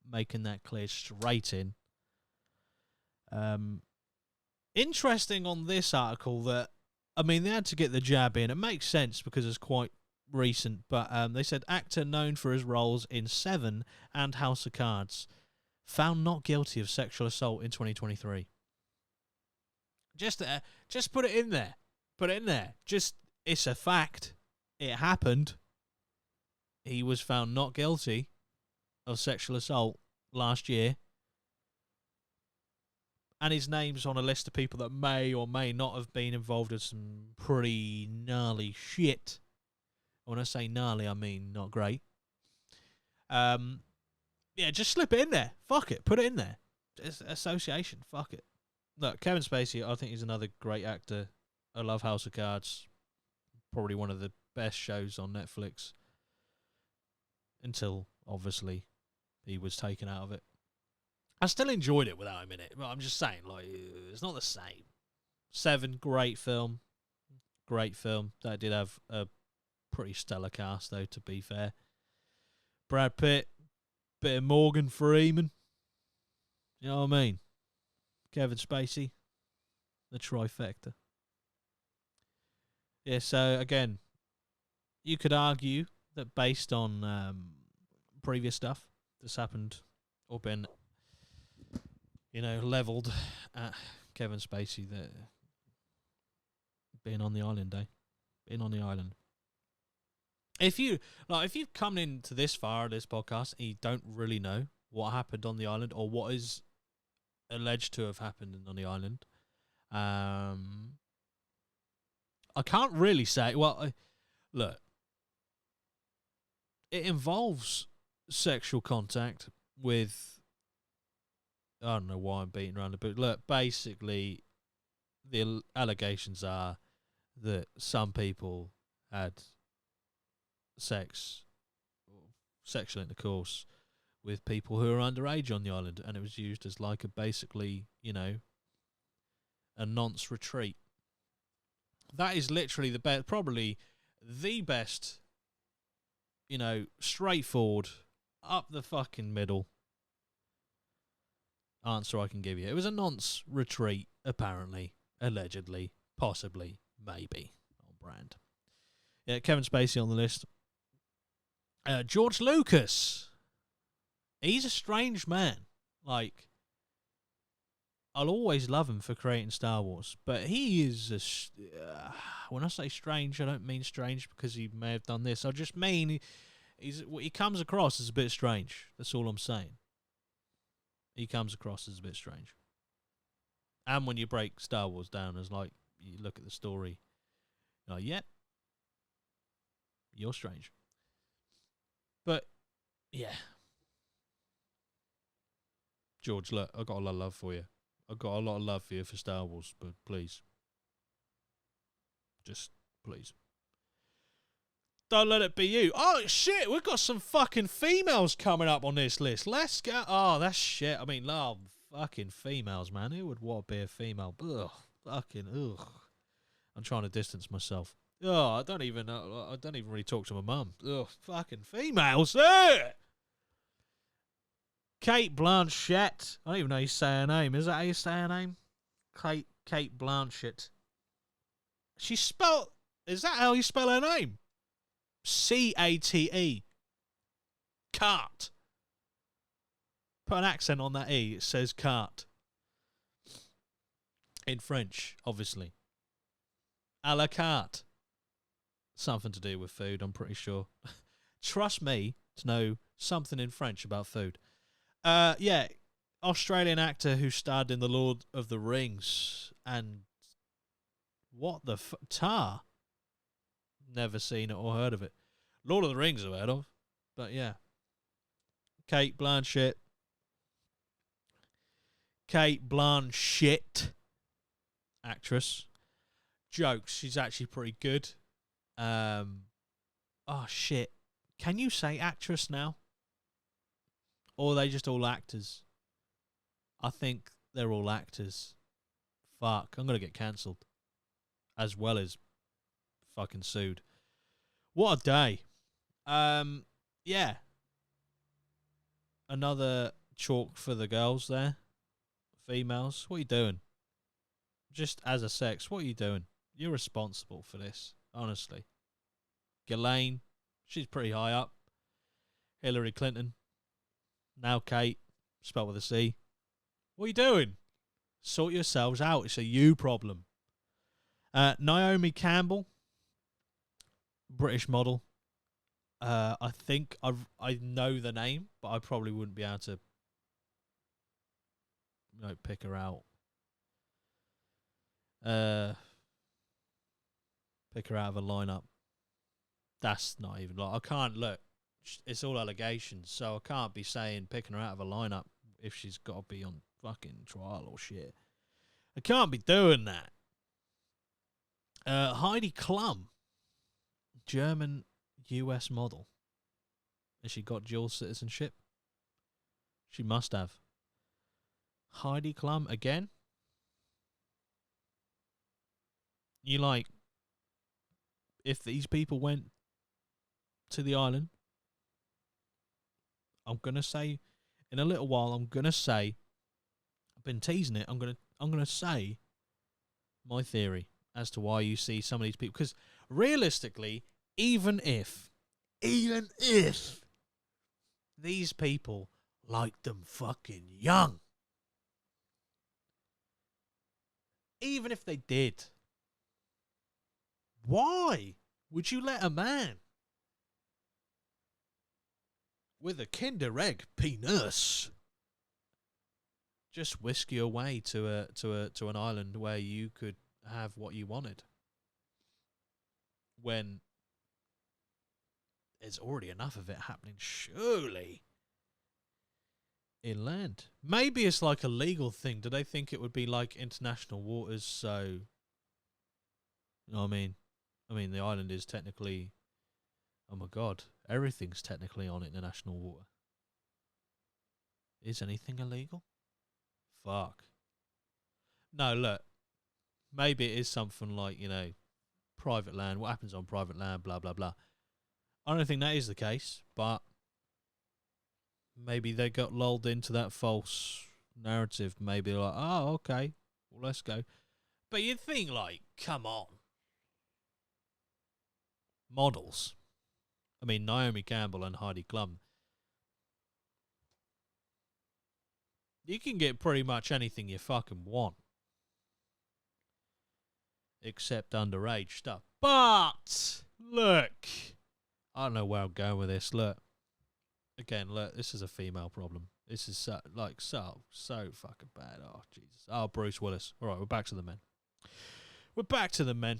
[SPEAKER 1] making that clear straight in. Interesting on this article that, I mean, they had to get the jab in. It makes sense because it's quite recent, but they said actor known for his roles in Seven and House of Cards found not guilty of sexual assault in 2023. Just put it in there. Put it in there. It's a fact. It happened. He was found not guilty of sexual assault last year. And his name's on a list of people that may or may not have been involved in some pretty gnarly shit. When I say gnarly, I mean not great. Yeah, just slip it in there. Fuck it. Put it in there. It's association. Fuck it. Look, Kevin Spacey, I think he's another great actor. I love House of Cards. Probably one of the best shows on Netflix. Until, obviously, he was taken out of it. I still enjoyed it without him in it. But I'm just saying, like, it's not the same. Seven, great film. Great film. That did have a pretty stellar cast, though, to be fair. Brad Pitt. Bit of Morgan Freeman. You know what I mean? Kevin Spacey. The trifecta. Yeah, so, again, you could argue that based on previous stuff that's happened or been, levelled at Kevin Spacey, that being on the island, being on the island. If you've come into this far of this podcast and you don't really know what happened on the island or what is alleged to have happened on the island, I can't really say. Well, look, it involves sexual contact with. I don't know why I'm beating around the bush. Look, basically, the allegations are that some people had sexual intercourse with people who are underage on the island, and it was used as like a basically, a nonce retreat. That is literally the best, probably the best, straightforward, up the fucking middle answer I can give you. It was a nonce retreat, apparently, allegedly, possibly, maybe, on brand. Yeah, Kevin Spacey on the list. George Lucas. He's a strange man. Like, I'll always love him for creating Star Wars, but he is when I say strange, I don't mean strange because he may have done this. I just mean he comes across as a bit strange. That's all I'm saying. He comes across as a bit strange. And when you break Star Wars down as like, you look at the story, you're like, yep, you're strange. But, yeah. George, look, I've got a lot of love for you. I've got a lot of love for you for Star Wars, but please. Just, please. Don't let it be you. Oh, shit, we've got some fucking females coming up on this list. Let's go. Oh, that's shit. I mean, love fucking females, man. Who would want to be a female? Ugh. Fucking, ugh. I'm trying to distance myself. Oh, I don't even really talk to my mum. Ugh, fucking females. Ugh. Kate Blanchett. I don't even know how you say her name. Is that how you say her name? Kate Blanchett. Is that how you spell her name? Cate. Cart. Put an accent on that E. It says cart. In French, obviously. A la carte. Something to do with food, I'm pretty sure. Trust me to know something in French about food. Yeah, Australian actor who starred in The Lord of the Rings and what the Tar? Never seen it or heard of it. Lord of the Rings I've heard of, but yeah. Kate Blanchett, actress. Jokes, she's actually pretty good. Oh shit, can you say actress now? Or are they just all actors? I think they're all actors. Fuck, I'm gonna get cancelled. As well as fucking sued. What a day. Yeah. Another chalk for the girls there. Females. What are you doing? Just as a sex, what are you doing? You're responsible for this, honestly. Ghislaine, she's pretty high up. Hillary Clinton. Now Kate, spelled with a C. What are you doing? Sort yourselves out. It's a you problem. Naomi Campbell, British model. I think I know the name, but I probably wouldn't be able to pick her out. Pick her out of a lineup. That's not even like I can't look. It's all allegations, so I can't be saying picking her out of a lineup if she's got to be on fucking trial or shit. I can't be doing that. Heidi Klum, German US model. Has she got dual citizenship? She must have. Heidi Klum again? You like, if these people went to the island, I'm gonna say, in a little while, I've been teasing it, I'm gonna say my theory as to why you see some of these people, because realistically, even if these people like them fucking young, even if they did, why would you let a man with a Kinder Egg penis just whisk you away to an island where you could have what you wanted, when there's already enough of it happening, surely, inland? Maybe it's like a legal thing. Do they think it would be like international waters? So, you know what I mean? I mean, the island is technically, oh my god, everything's technically on international water. Is anything illegal? Fuck. No, look, maybe it is something like, private land. What happens on private land, blah, blah, blah. I don't think that is the case, but maybe they got lulled into that false narrative. Maybe they're like, oh, okay, well, let's go. But you'd think, like, come on. Models. I mean, Naomi Campbell and Heidi Klum. You can get pretty much anything you fucking want. Except underage stuff. But, look. I don't know where I'm going with this. Look. Again, look, this is a female problem. This is so fucking bad. Oh, Jesus. Oh, Bruce Willis. All right, we're back to the men.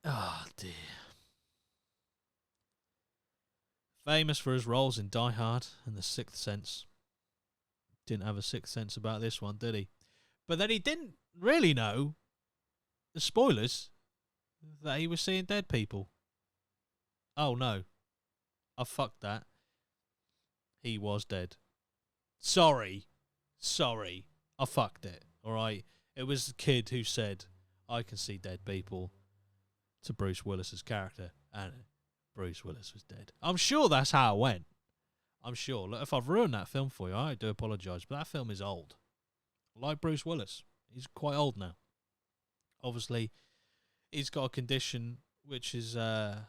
[SPEAKER 1] Oh, dear. Famous for his roles in Die Hard and The Sixth Sense. Didn't have a sixth sense about this one, did he? But then he didn't really know, the spoilers, that he was seeing dead people. Oh, no. I fucked that. He was dead. Sorry. I fucked it, alright? It was the kid who said, I can see dead people, to Bruce Willis's character, and Bruce Willis was dead. I'm sure that's how it went. I'm sure. Look, if I've ruined that film for you, I do apologise, but that film is old. Like Bruce Willis. He's quite old now. Obviously, he's got a condition which is kind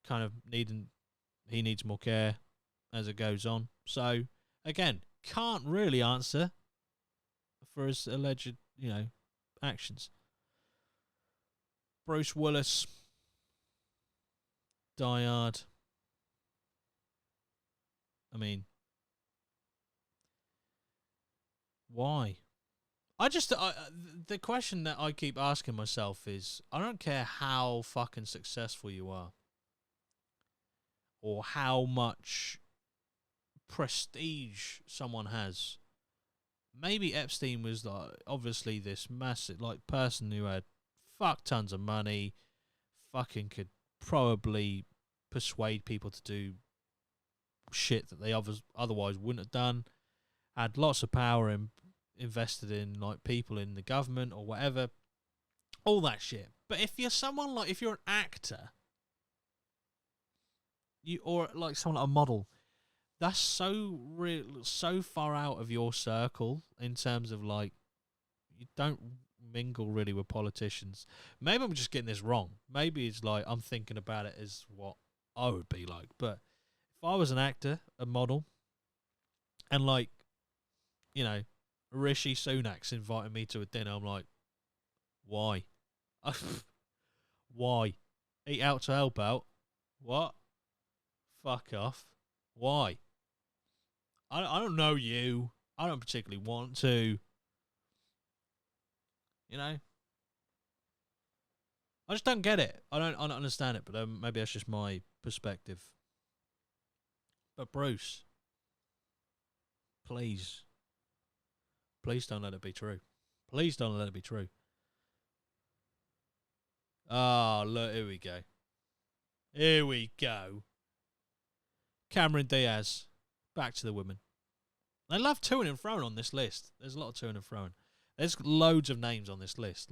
[SPEAKER 1] of needing he needs more care as it goes on. So, again, can't really answer for his alleged, actions. Bruce Willis, Die Hard. I mean, why? The question that I keep asking myself is, I don't care how fucking successful you are, or how much prestige someone has. Maybe Epstein was like obviously this massive person who had fuck tons of money, fucking could probably persuade people to do shit that they otherwise wouldn't have done, had lots of power and invested in people in the government or whatever, all that shit. But if you're someone if you're an actor, or someone like a model, that's so far out of your circle in terms of you don't mingle really with politicians. Maybe I'm just getting this wrong. Maybe it's I'm thinking about it as what I would be like. But if I was an actor, a model, and Rishi Sunak's inviting me to a dinner, I'm like, why? Why? Eat out to help out? What? Fuck off. Why? I don't know you. I don't particularly want to. I just don't get it. I don't understand it, but maybe that's just my perspective. But Bruce, please don't let it be true. Please don't let it be true. Ah, look, here we go. Here we go. Cameron Diaz, back to the women. They love toing and froing on this list. There's a lot of toing and froing. There's loads of names on this list,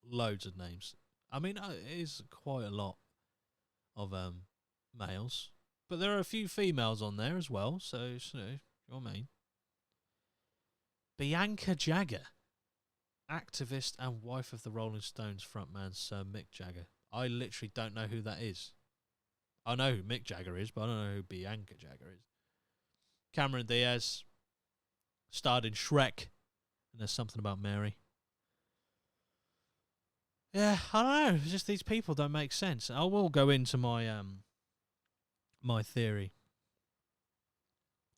[SPEAKER 1] loads of names. I mean, it is quite a lot of males, but there are a few females on there as well. So, you know what I mean. Bianca Jagger, activist and wife of the Rolling Stones frontman Sir Mick Jagger. I literally don't know who that is. I know who Mick Jagger is, but I don't know who Bianca Jagger is. Cameron Diaz starred in Shrek, and there's something about Mary. Yeah, I don't know. It's just these people don't make sense. I will go into my my theory.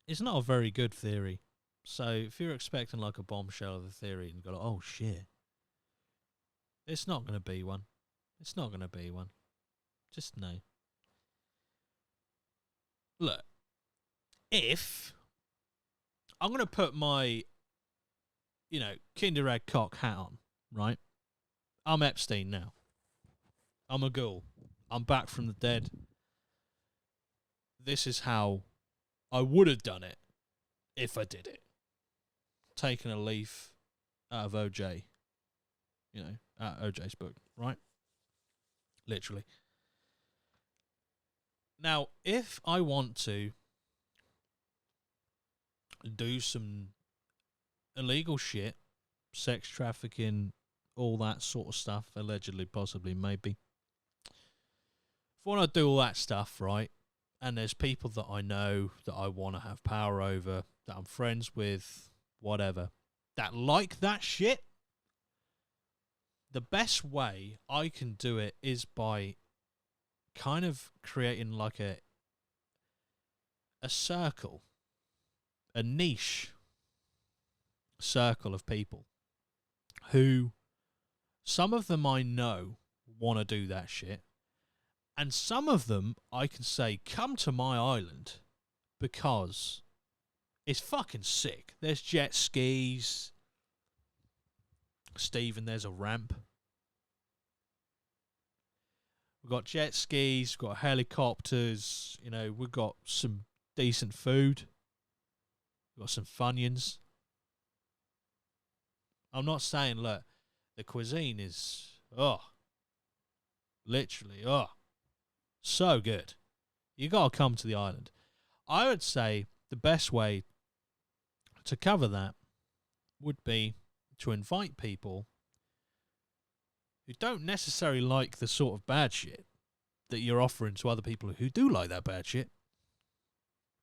[SPEAKER 1] It's not a very good theory. So if you're expecting a bombshell of a theory and you go, oh shit, it's not going to be one. It's not going to be one. Just no. Look, if I'm going to put my, Kinder Egg cock hat on, right? I'm Epstein now. I'm a ghoul. I'm back from the dead. This is how I would have done it if I did it. Taking a leaf out of OJ. Out of OJ's book, right? Literally. Now, if I want to do some illegal shit, sex trafficking, all that sort of stuff, allegedly, possibly, maybe. If I want to do all that stuff, right, and there's people that I know that I want to have power over, that I'm friends with, whatever, that like that shit, the best way I can do it is by kind of creating a circle, a niche circle of people who, some of them I know want to do that shit, and some of them I can say, come to my island because it's fucking sick. There's jet skis. Stephen, there's a ramp. We've got jet skis, we've got helicopters, we've got some decent food. We've got some Funyuns. I'm not saying, look, the cuisine is, literally, so good. You got to come to the island. I would say the best way to cover that would be to invite people who don't necessarily like the sort of bad shit that you're offering to other people who do like that bad shit.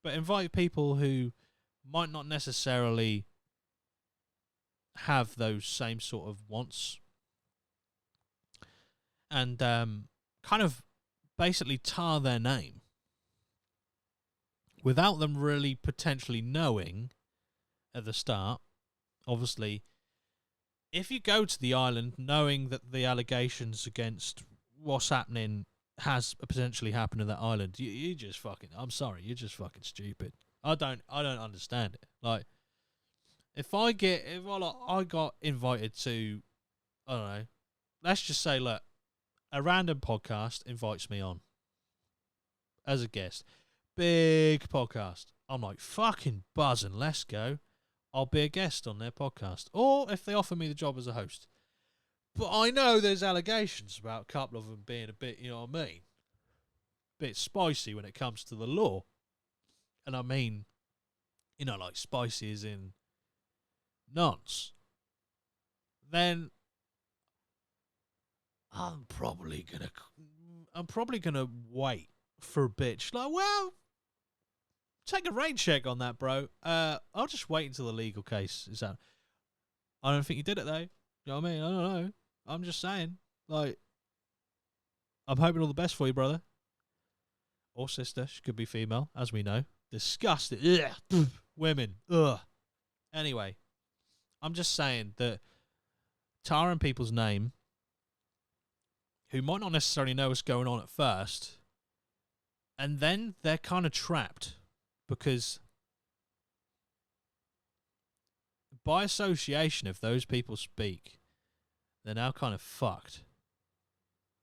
[SPEAKER 1] But invite people who might not necessarily have those same sort of wants, and kind of basically tar their name without them really potentially knowing at the start. Obviously, if you go to the island knowing that the allegations against what's happening has potentially happened to that island, you just fucking, I'm sorry, you're just fucking stupid. I don't understand it. Like, if I got invited to, I don't know, let's just say, look, a random podcast invites me on as a guest, big podcast. I'm like, fucking buzzing, let's go. I'll be a guest on their podcast. Or if they offer me the job as a host. But I know there's allegations about a couple of them being a bit, you know what I mean? Bit spicy when it comes to the law. And I mean, you know, like spicy as in nonce. Then I'm probably gonna wait for a bitch. Like, well, take a rain check on that, bro. I'll just wait until the legal case is out. I don't think you did it though. You know what I mean? I don't know. I'm just saying. Like, I'm hoping all the best for you, brother. Or sister. She could be female, as we know. Disgusting. Ugh. Women. Ugh. Anyway, I'm just saying that tarring people's name who might not necessarily know what's going on at first, and then they're kind of trapped because by association, if those people speak, they're now kind of fucked,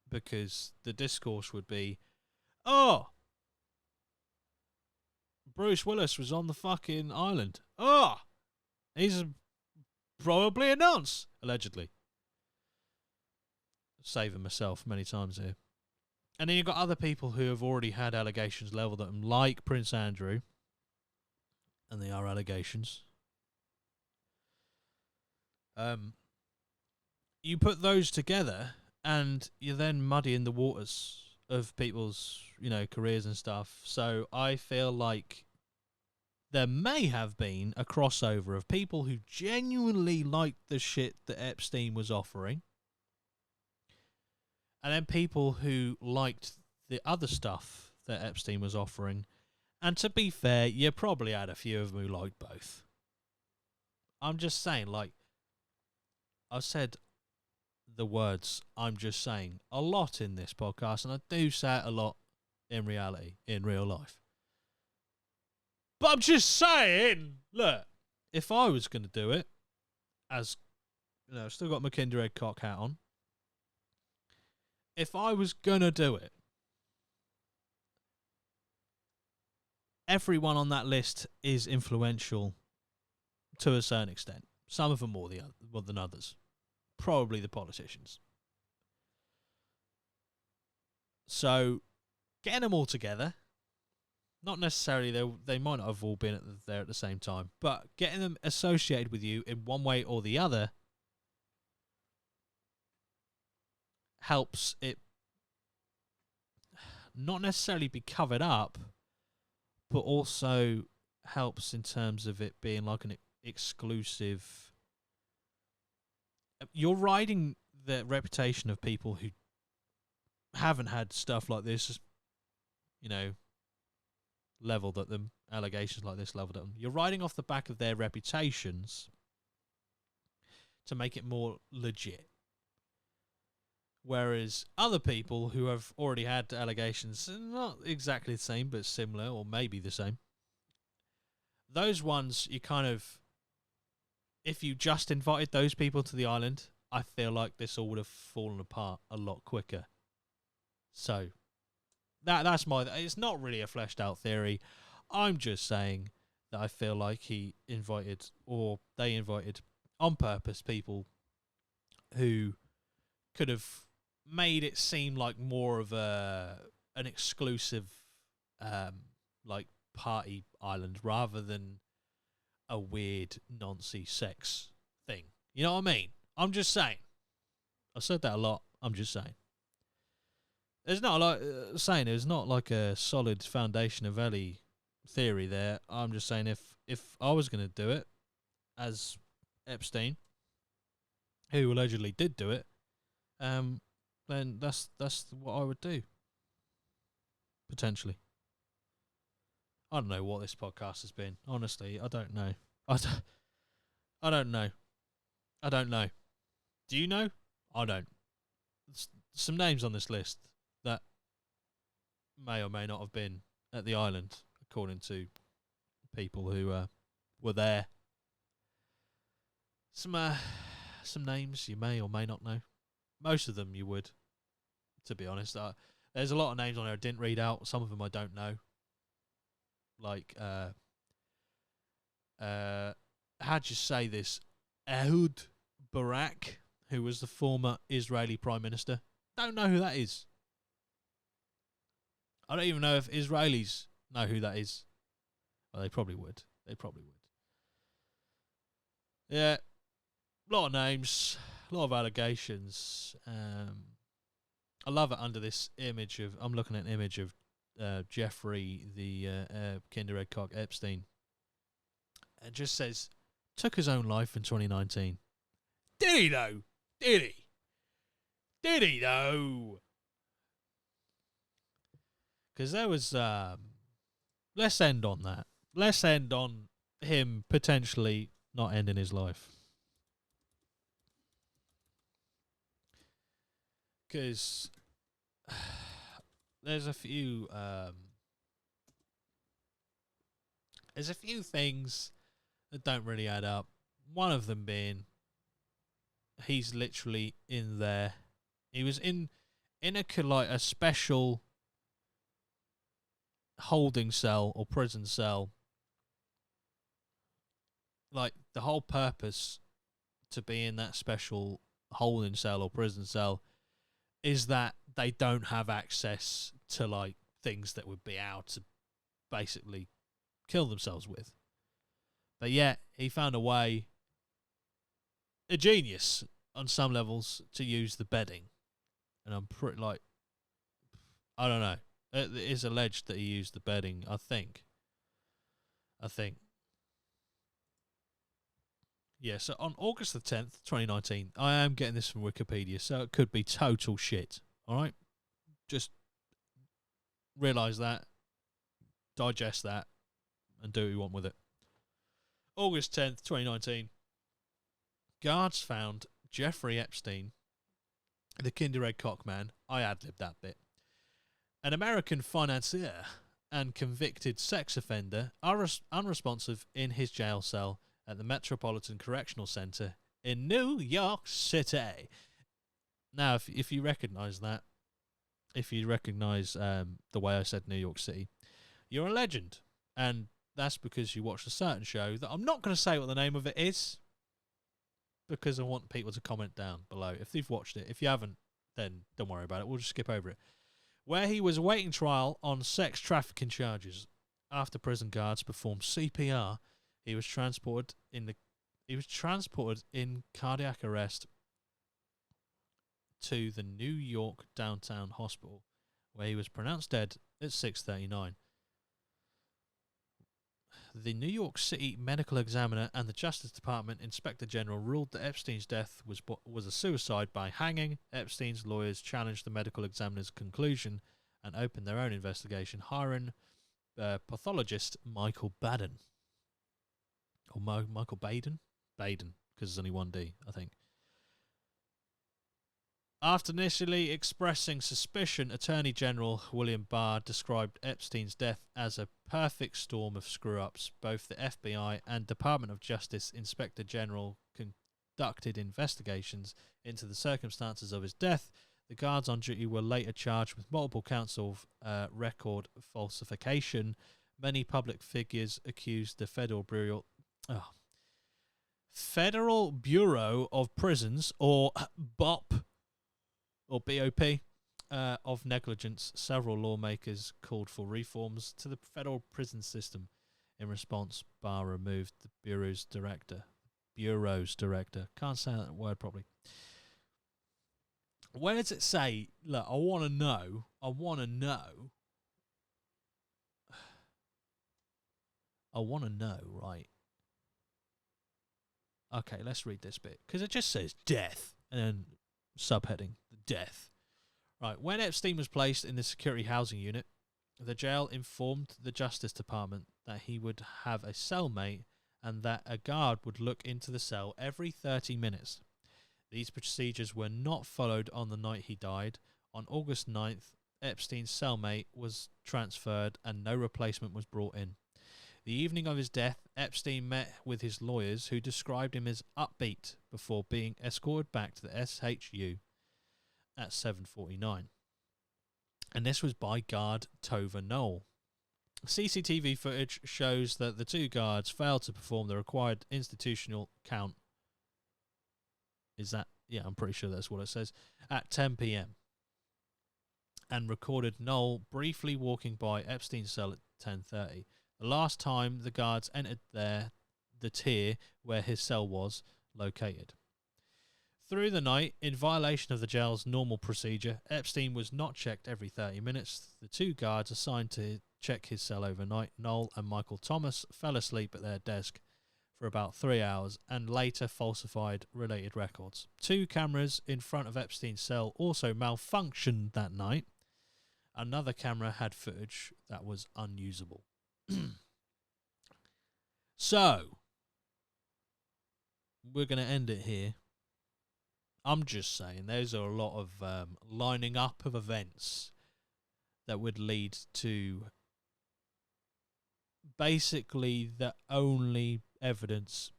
[SPEAKER 1] because the discourse would be, oh, Bruce Willis was on the fucking island. Oh, he's probably a nonce, allegedly. Saving myself many times here. And then you've got other people who have already had allegations levelled at them, like Prince Andrew, and they are allegations. You put those together, and you're then muddying the waters of people's, you know, careers and stuff. So I feel like there may have been a crossover of people who genuinely liked the shit that Epstein was offering, and then people who liked the other stuff that Epstein was offering. And to be fair, you probably had a few of them who liked both. I'm just saying, like, I've said the words "I'm just saying" a lot in this podcast, and I do say it a lot in reality, in real life. But I'm just saying, look, if I was going to do it, as, you know, I've still got my Kinder Egg cock hat on, if I was going to do it, everyone on that list is influential to a certain extent. Some of them more than others. Probably the politicians. So, getting them all together, not necessarily they might not have all been there at the same time, but getting them associated with you in one way or the other helps it not necessarily be covered up, but also helps in terms of it being like an exclusive. You're riding the reputation of people who haven't had stuff like this, you know, leveled at them, allegations like this leveled at them. You're riding off the back of their reputations to make it more legit. Whereas other people who have already had allegations, not exactly the same, but similar, or maybe the same, those ones you kind of, if you just invited those people to the island, I feel like this all would have fallen apart a lot quicker. So, that's my, it's not really a fleshed out theory. I'm just saying that I feel like he invited, or they invited on purpose, people who could have made it seem like more of an exclusive like party island rather than a weird noncy sex thing. You know what I mean? I'm just saying. I said that a lot. I'm just saying. There's not like saying there's not like a solid foundation of any theory there. I'm just saying if I was going to do it as Epstein, who allegedly did do it, then that's what I would do potentially. I don't know what this podcast has been. Honestly, I don't know. I don't know. I don't know. Do you know? I don't. Some names on this list that may or may not have been at the island, according to people who were there. Some names you may or may not know. Most of them you would, to be honest. There's a lot of names on there I didn't read out. Some of them I don't know. Like, how'd you say this? Ehud Barak, who was the former Israeli Prime Minister. Don't know who that is. I don't even know if Israelis know who that is. Well, they probably would. Yeah, a lot of names, a lot of allegations. I love it under this image of, I'm looking at an image of Jeffrey, the Kinder Egg Cock Epstein. It just says, took his own life in 2019. Did he though? Did he? Did he though? Because there was, let's end on that. Let's end on him potentially not ending his life. Because there's a few things that don't really add up. One of them being he's literally in there. He was in a special holding cell or prison cell. Like, the whole purpose to be in that special holding cell or prison cell is that they don't have access to, like, things that would be out to basically kill themselves with. But yet, he found a way, a genius on some levels, to use the bedding. And I'm pretty, like, I don't know. It is alleged that he used the bedding, I think. Yeah, so on August the 10th, 2019, I am getting this from Wikipedia, so it could be total shit. Alright? Just realise that, digest that, and do what you want with it. August 10th, 2019, guards found Jeffrey Epstein, the Kinder Egg Cock man, I ad-libbed that bit, an American financier and convicted sex offender, are unresponsive in his jail cell at the Metropolitan Correctional Center in New York City. Now, if you recognise that, if you recognise the way I said New York City, you're a legend. And that's because you watched a certain show that I'm not going to say what the name of it is, because I want people to comment down below if they've watched it. If you haven't, then don't worry about it. We'll just skip over it. Where he was awaiting trial on sex trafficking charges. After prison guards performed CPR, he was transported in cardiac arrest to the New York Downtown Hospital, where he was pronounced dead at 6:39. The New York City Medical Examiner and the Justice Department Inspector General ruled that Epstein's death was a suicide by hanging. Epstein's lawyers challenged the medical examiner's conclusion and opened their own investigation, hiring pathologist Michael Baden. Or Michael Baden? Baden, because there's only one D, I think. After initially expressing suspicion, Attorney General William Barr described Epstein's death as a perfect storm of screw-ups. Both the FBI and Department of Justice Inspector General conducted investigations into the circumstances of his death. The guards on duty were later charged with multiple counts of record falsification. Many public figures accused the Federal Bureau of Prisons, or BOP, or BOP, of negligence. Several lawmakers called for reforms to the federal prison system. In response, Barr removed the Bureau's director. Can't say that word properly. Where does it say, look, I want to know, I want to know, right? Okay, let's read this bit. Because it just says death. And then subheading, death. Right, when Epstein was placed in the security housing unit, the jail informed the Justice Department that he would have a cellmate and that a guard would look into the cell every 30 minutes. These procedures were not followed on the night he died. On August 9th, Epstein's cellmate was transferred and no replacement was brought in. The evening of his death, Epstein met with his lawyers, who described him as upbeat before being escorted back to the SHU at 7:49. And this was by guard Tova Knoll. CCTV footage shows that the two guards failed to perform the required institutional count. Is that? Yeah, I'm pretty sure that's what it says. At 10 p.m. and recorded Knoll briefly walking by Epstein's cell at 10:30. The last time the guards entered the tier where his cell was located. Through the night, in violation of the jail's normal procedure, Epstein was not checked every 30 minutes. The two guards assigned to check his cell overnight, Knoll and Michael Thomas, fell asleep at their desk for about 3 hours and later falsified related records. 2 cameras in front of Epstein's cell also malfunctioned that night. Another camera had footage that was unusable. So, we're going to end it here. I'm just saying, there's a lot of lining up of events that would lead to basically the only evidence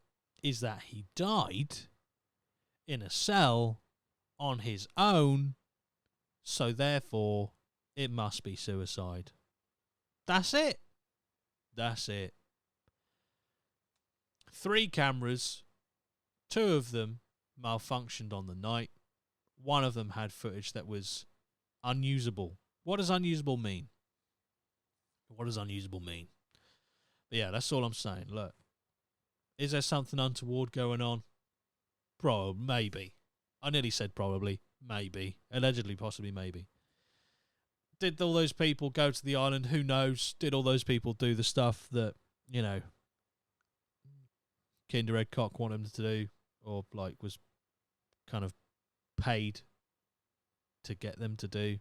[SPEAKER 1] is that he died in a cell on his own, so therefore it must be suicide. That's it. That's it. 3 cameras, 2 of them malfunctioned on the night. 1 of them had footage that was unusable. What does unusable mean? What does unusable mean? But yeah, that's all I'm saying. Look, is there something untoward going on? Probably, maybe. I nearly said probably, maybe. Allegedly, possibly, maybe. Did all those people go to the island? Who knows? Did all those people do the stuff that, you know, Kinder Egg Cock wanted them to do? Or, like, was kind of paid to get them to do?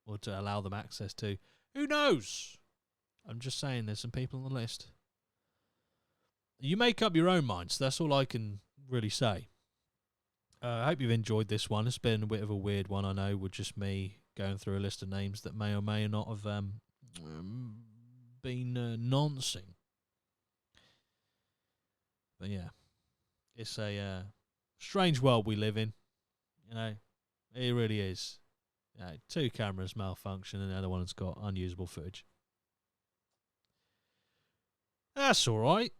[SPEAKER 1] Or to allow them access to? Who knows? I'm just saying there's some people on the list. You make up your own minds. That's all I can really say. I hope you've enjoyed this one. It's been a bit of a weird one, I know, with just me going through a list of names that may or may not have been noncing. But yeah, it's a strange world we live in. You know, it really is. 2 cameras malfunction and the other one's got unusable footage. That's all right.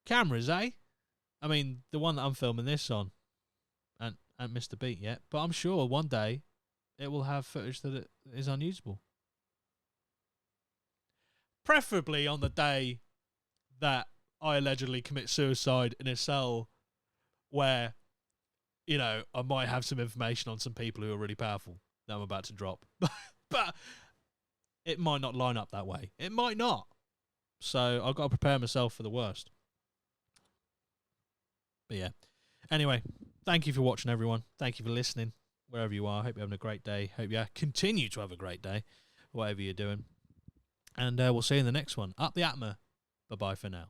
[SPEAKER 1] Cameras, eh? I mean, the one that I'm filming this on ain't missed a beat yet, but I'm sure one day it will have footage that it is unusable. Preferably on the day that I allegedly commit suicide in a cell where, you know, I might have some information on some people who are really powerful that I'm about to drop. But it might not line up that way. It might not. So I've got to prepare myself for the worst. But yeah. Anyway, thank you for watching, everyone. Thank you for listening, wherever you are. Hope you're having a great day. Hope you continue to have a great day, whatever you're doing. And we'll see you in the next one. Up the APMA. Bye-bye for now.